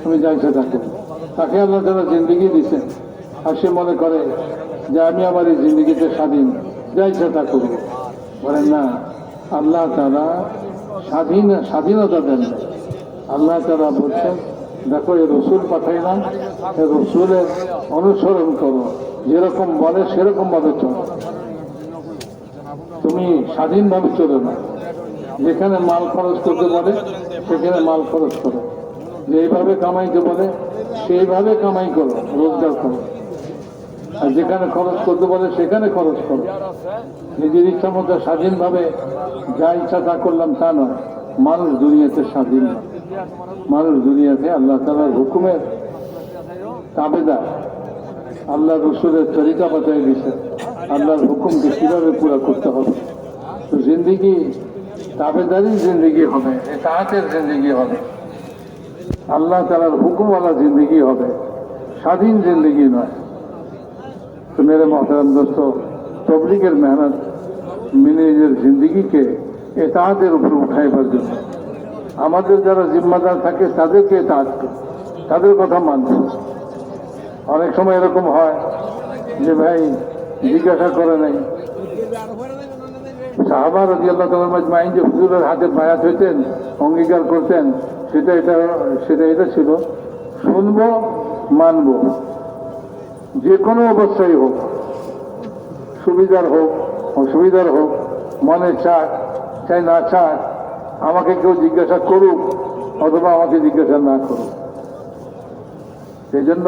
আমি যা ইচ্ছা তা করব। তাকে আল্লাহ তাআলা জিন্দগি দিয়েছেন, আর সে মনে করে যে আমি আমার এই জিন্দগিতে স্বাধীন, যা ইচ্ছা তা করব। বলেন না, আল্লাহ তাআলা স্বাধীনতা দেন। আল্লাহ তাআলা বলছেন দেখো এই রসুল পাঠাইলাম, এই রসুলের অনুসরণ করো, যেরকম বলে সেরকম ভাবে চলো, তুমি স্বাধীনভাবে চলো না। যেখানে মাল খরচ করতে বলে সেখানে মাল খরচ করো, যেইভাবে কামাইতে বলে সেইভাবে কামাই করো, রোজগার করো। আর যেখানে খরচ করতে বলে সেখানে খরচ করো। নিজের ইচ্ছা মতো স্বাধীনভাবে যা ইচ্ছা তা করলাম তা নয়। মানুষ দুনিয়াতে স্বাধীন নয়, মানুষ দুনিয়াতে আল্লাহ তাআলার হুকুমের তাবেদার। আল্লাহ রসুলের তরিকা বাতাই দিয়েছে আল্লাহর হুকুমকে কিভাবে পুরা করতে হবে। তো জিন্দিগি তাবেদারি জিন্দিগি হবে, ইতাআতের জিন্দিগি হবে, আল্লাহ তাআলার হুকুমওয়ালা জিন্দিগি হবে, স্বাধীন জিন্দিগি নয়। तो मेरे मोहतरम दोस्तों, तबलीगের मेहनत নিজের জিন্দগিকে ইতাআতের উপর উঠাইবার জন্য আমাদের যারা জিম্মাদার থাকে তাদেরকে ইতাআত করে, তাদের কথা মানতে। অনেক সময় এরকম হয় যে ভাই জিজ্ঞাসা করে নাই, সাহাবা রাদিয়াল্লাহু তাআলা মাজমাইন যে হুজুরের হাতে বায়াত হইতেন, অঙ্গীকার করতেন, সেটা এটা ছিল শুনবো মানব, যে কোনো অবস্থায় হোক, সুবিধার হোক অসুবিধার হোক, মনে চাক চাই না চাক, আমাকে কেউ জিজ্ঞাসা করুক অথবা আমাকে জিজ্ঞাসা না করুক। সেই জন্য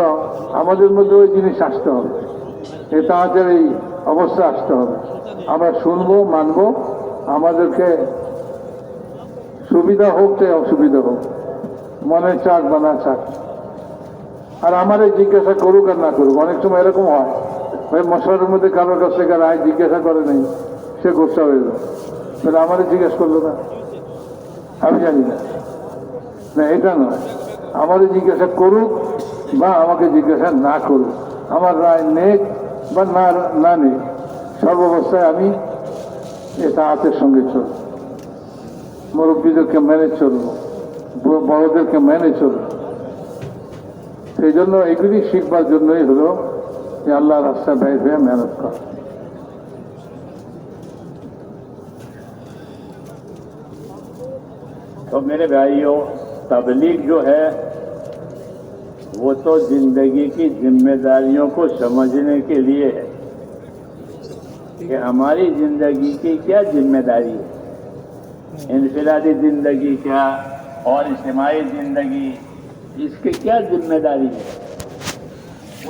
আমাদের মধ্যে ওই জিনিস আসতে হবে, ইতাআতের এই অবস্থা আসতে হবে। আমরা শুনবো মানবো, আমাদেরকে সুবিধা হোক চাই অসুবিধা হোক, মনে চাক বা না চাক। আর আমার এই জিজ্ঞাসা করুক আর না করুক, অনেক সময় এরকম হয় ভাই মশলার মধ্যে কারোর কাছ থেকে রায় জিজ্ঞাসা করে নাই, সে গোসা হয়ে যায়, তাহলে আমারে জিজ্ঞেস করলো না, আমি জানি না। না, এটা নয়, আমারে জিজ্ঞাসা করুক বা আমাকে জিজ্ঞাসা না করুক, আমার রায় নেক বা না নেক, সর্বাবস্থায় আমি ইতাআতের সঙ্গে চলব, মুরব্বীদেরকে মেনে চলব, বড়দেরকে মেনে চলব। সেই জন্য এগুলি শিখবার জন্যই হলো যে আল্লাহ রাস্তা বের হয়ে মেহনত করা। तो मेरे भाइयों, तबलीग जो है वो तो जिंदगी की जिम्मेदारियों को समझने के लिए है कि हमारी जिंदगी की क्या जिम्मेदारी है, इनफिरादी जिंदगी क्या और इज्तिमाई जिंदगी, इसकी क्या जिम्मेदारी है,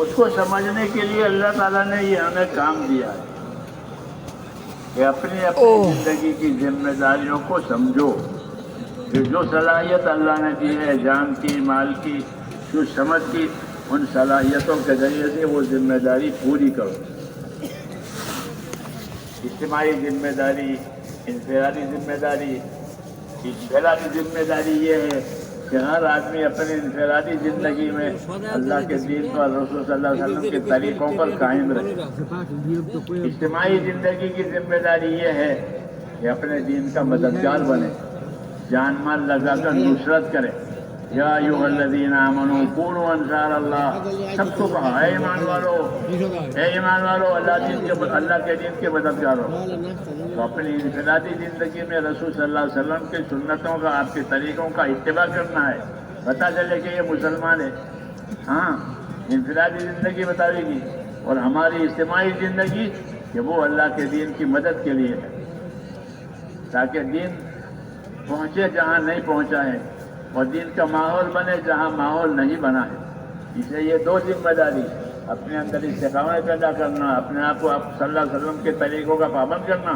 उसको समझने के लिए अल्लाह ताला ने ये हमें काम दिया है कि अपनी अपनी जिंदगी की जिम्मेदारियों को समझो, कि जो सलाहियत अल्लाह ने दी है, जान की, माल की, जो समझ की, उन सलाहियतों के जरिए से वो जिम्मेदारी पूरी करो। इज्तिमाई जिम्मेदारी, इनफिरादी जिम्मेदारी। इनफिरादी जिम्मेदारी ये है कि हर आदमी अपनी इनफिरादी जिंदगी में अल्लाह के दीन पर, रसूल सल्लल्लाहु अलैहि वसल्लम के तरीकों पर कायम रहे। इज्तिमाई जिंदगी की जिम्मेदारी ये है कि अपने दीन का मददगार बने, जान माल लगाकर नुसरत करे। या अय्युहल्लज़ीना आमनू कूनू अंसार अल्लाह, सबको कहा है ईमान वालो, अल्लाह के दीन के मददगार हो। तो अपनी इनफिरादी जिंदगी में रसूल सल्लल्लाहु अलैहि वसल्लम की सुन्नतों का, आपके तरीकों का इत्तिबा करना है, पता चले कि ये मुसलमान है। हाँ, इनफिरादी जिंदगी बताएगी, और हमारी इज्तिमाई जिंदगी कि वो अल्लाह के दीन की मदद के लिए है, ताकि दीन पहुँचे जहाँ नहीं पहुँचा है, और दीन का माहौल बने जहाँ माहौल नहीं बना है। इसलिए ये दो जिम्मेदारी, अपने अंदर इस्तिकामत पैदा करना, अपने आप को आप सल्लल्लाहु अलैहि वसल्लम के तरीकों का पाबंद करना,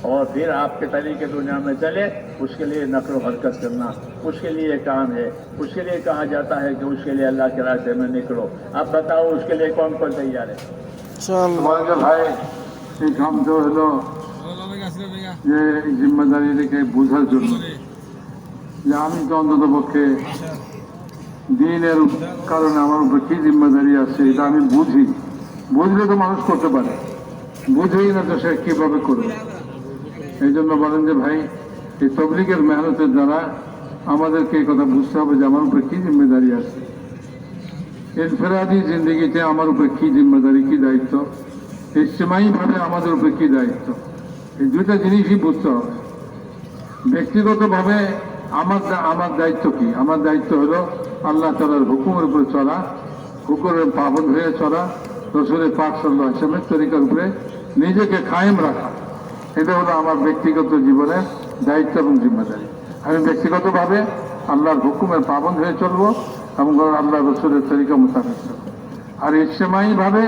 और फिर आपके तरीके दुनिया में चले, उसके लिए नक़ल हरकत करना, उसके लिए काम है। उसके लिए कहा जाता है कि उसके लिए अल्लाह के रास्ते में निकलो। आप बताओ उसके लिए कौन कौन तैयार है? তোমাদের ভাই এই কাম তো হলো যে জিম্মেদারিটাকে বোঝার জন্য, যে আমি তো অন্তত পক্ষে দিনের কারণে আমার উপর কি জিম্মেদারি আছে এটা আমি বুঝি, বুঝলে তো মানুষ করতে পারে, বুঝেই না তো সে কীভাবে করবে। এই জন্য বলেন যে ভাই, এই তবলিগের মেহনতের দ্বারা আমাদেরকে এই কথা বুঝতে হবে যে আমার উপরে কী জিম্মেদারি আছে, ইনফিরাদি জিন্দগিতে আমার উপরে কী জিম্মেদারি, কী দায়িত্ব, ইজতিমাইভাবে আমাদের উপরে কী দায়িত্ব, এই দুইটা জিনিসই বুঝতে হবে। ব্যক্তিগতভাবে আমার দায়িত্ব কি? আমার দায়িত্ব হলো আল্লাহ তাআলার হুকুমের উপরে চলা, হুকুমের পাবন্দ হয়ে চলা, রাসূল পাক সাল্লাল্লাহু আলাইহি ওয়াসাল্লামের তরিকার উপরে নিজেকে কায়েম রাখা। এটা হলো আমার ব্যক্তিগত জীবনের দায়িত্ব এবং জিম্মেদারি। আমি ব্যক্তিগতভাবে আল্লাহর হুকুমের পাবন্দ হয়ে চলবো এবং আল্লাহ রাসূলের তরিকা মোতাবেক চলবো। আর ইজতিমাইভাবে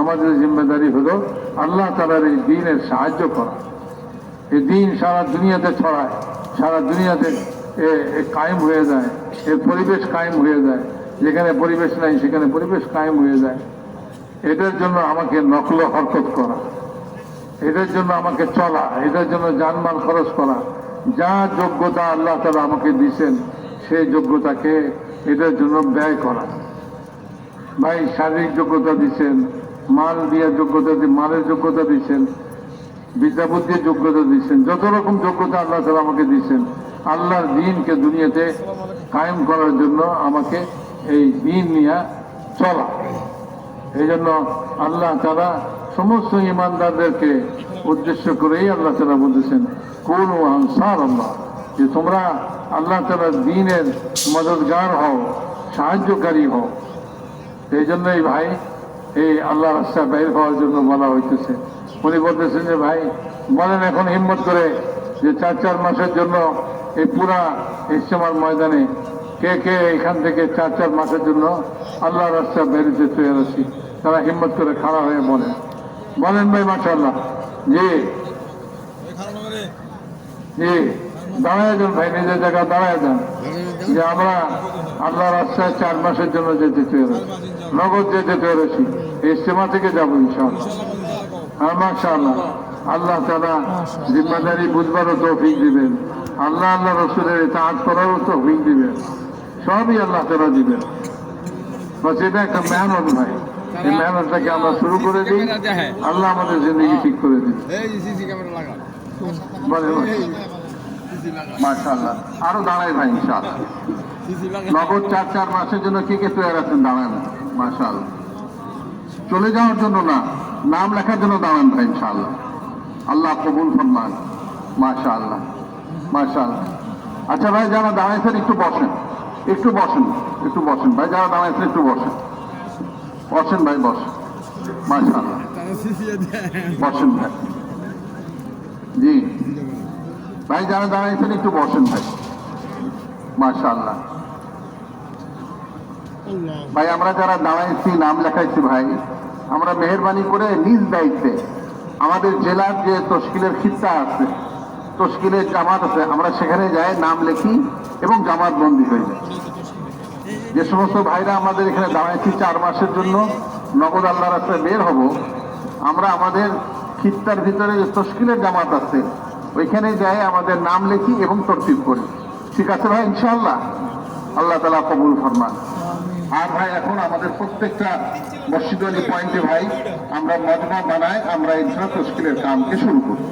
আমাদের জিম্মেদারি হলো আল্লাহ তাআলার এই দ্বীনের সাহায্য করা। এই দ্বীন সারা দুনিয়াতে ছড়ায়, সারা দুনিয়াতে কায়েম হয়ে যায়, এর পরিবেশ কায়েম হয়ে যায়, যেখানে পরিবেশ নাই সেখানে পরিবেশ কায়েম হয়ে যায়। এটার জন্য আমাকে নকল হরকত করা, এটার জন্য আমাকে চলা, এটার জন্য জানমাল খরচ করা, যা যোগ্যতা আল্লাহ তাআলা আমাকে দিয়েছেন সেই যোগ্যতাকে এটার জন্য ব্যয় করা। ভাই শারীরিক যোগ্যতা দিচ্ছেন, মাল দিয়ে যোগ্যতা মালের যোগ্যতা দিচ্ছেন, বিদ্যা বুদ্ধির যোগ্যতা দিচ্ছেন, যত রকম যোগ্যতা আল্লাহ তাআলা আমাকে দিচ্ছেন, আল্লাহর দ্বীনকে দুনিয়াতে কায়েম করার জন্য আমাকে এই দ্বীন নিয়ে চলা। এই জন্য আল্লাহ তাআলা সমস্ত ইমানদারদেরকে উদ্দেশ্য করেই আল্লাহ তাআলা বলতেছেন কুনু আনসার আল্লাহ, যে তোমরা আল্লাহ তাআলার দ্বীনের মদদগার হও, সাহায্যকারী হও। এই জন্যই ভাই এই আল্লাহ রাস্তা বের হওয়ার জন্য বলা হইতেছে। উনি বলতেছেন যে ভাই বলেন এখন হিম্মত করে যে 4 মাসের জন্য এই পুরা ইজতেমার ময়দানে কে কে এখান থেকে 4 মাসের জন্য আল্লাহ রাস্তা বেরিতে তৈরি আছি, তারা হিম্মত করে খাড়া হয়ে বলেন ভাই মাশাআল্লাহ। জি জি, দাঁড়ায় যান ভাই, নিজের জায়গায় দাঁড়ায় যান যে আমরা আল্লাহ রাস্তায় 4 মাসের জন্য যেতে তৈরি, নগদ যেতে তৈরি, ইজতেমা থেকে যাবো ইনশাআল্লাহ। হ্যাঁ মাশাআল্লাহ, আল্লাহ তাআলা জিম্মাদারি বুঝবারও তৌফিক দিবেন, আল্লাহ রসুলের ইতাআত করারও তৌফিক দিবেন, সবই আল্লাহ তাআলা দিবেন। বাস এটা একটা মেহনত ভাই, এই মেহনতটাকে আমরা শুরু করে দিই, আল্লাহ আমাদের জিন্দগি ঠিক করে দিন। মাশাআল্লাহ, আরো দাঁড়াই ভাই ইনশাআল্লাহ। নগদ 4 মাসের জন্য কে কে তৈরি আছেন দাঁড়ান মাশাআল্লাহ। চলে যাওয়ার জন্য না, নাম লেখার জন্য দাঁড়ান ভাই ইনশাআল্লাহ। আল্লাহ কবুল ফরমান মাশাআল্লাহ মাশাআল্লাহ। আচ্ছা ভাই যারা দাঁড়াইছেন একটু বসেন, একটু বসেন ভাই, যারা দাঁড়াইছেন একটু বসেন ভাই, বসেন মাশাআল্লাহ, বসেন ভাই। জি ভাই যারা দাঁড়াইছেন একটু বসেন ভাই মাশাআল্লাহ। ভাই আমরা যারা দাঁড়াইছি নাম লেখাইছি ভাই, আমরা মেহেরবানি করে নিজ দায়িত্বে আমাদের জেলার যে তশকিলের খিত্তা আছে, তশকিলের জামাত আছে, আমরা সেখানে যাই নাম লিখি এবং জামাত বন্দী হয়ে যায়। যে সমস্ত ভাইরা আমাদের এখানে দাঁড়াইছি 4 মাসের জন্য নগদ আল্লাহ রাস্তায় বের হব, আমরা আমাদের খিত্তার ভিতরে যে তশকিলের জামাত আছে ওইখানে যাই আমাদের নাম লিখি এবং তরতিব করি। ঠিক আছে ভাই ইনশাআল্লাহ, আল্লাহ তাআলা কবুল ফরমান। আর ভাই এখন আমাদের প্রত্যেকটা মসজিদ পয়েন্টে ভাই আমরা মজমা বানাই, আমরা ইনশাআল্লাহ তশকিলের কামকে শুরু করি।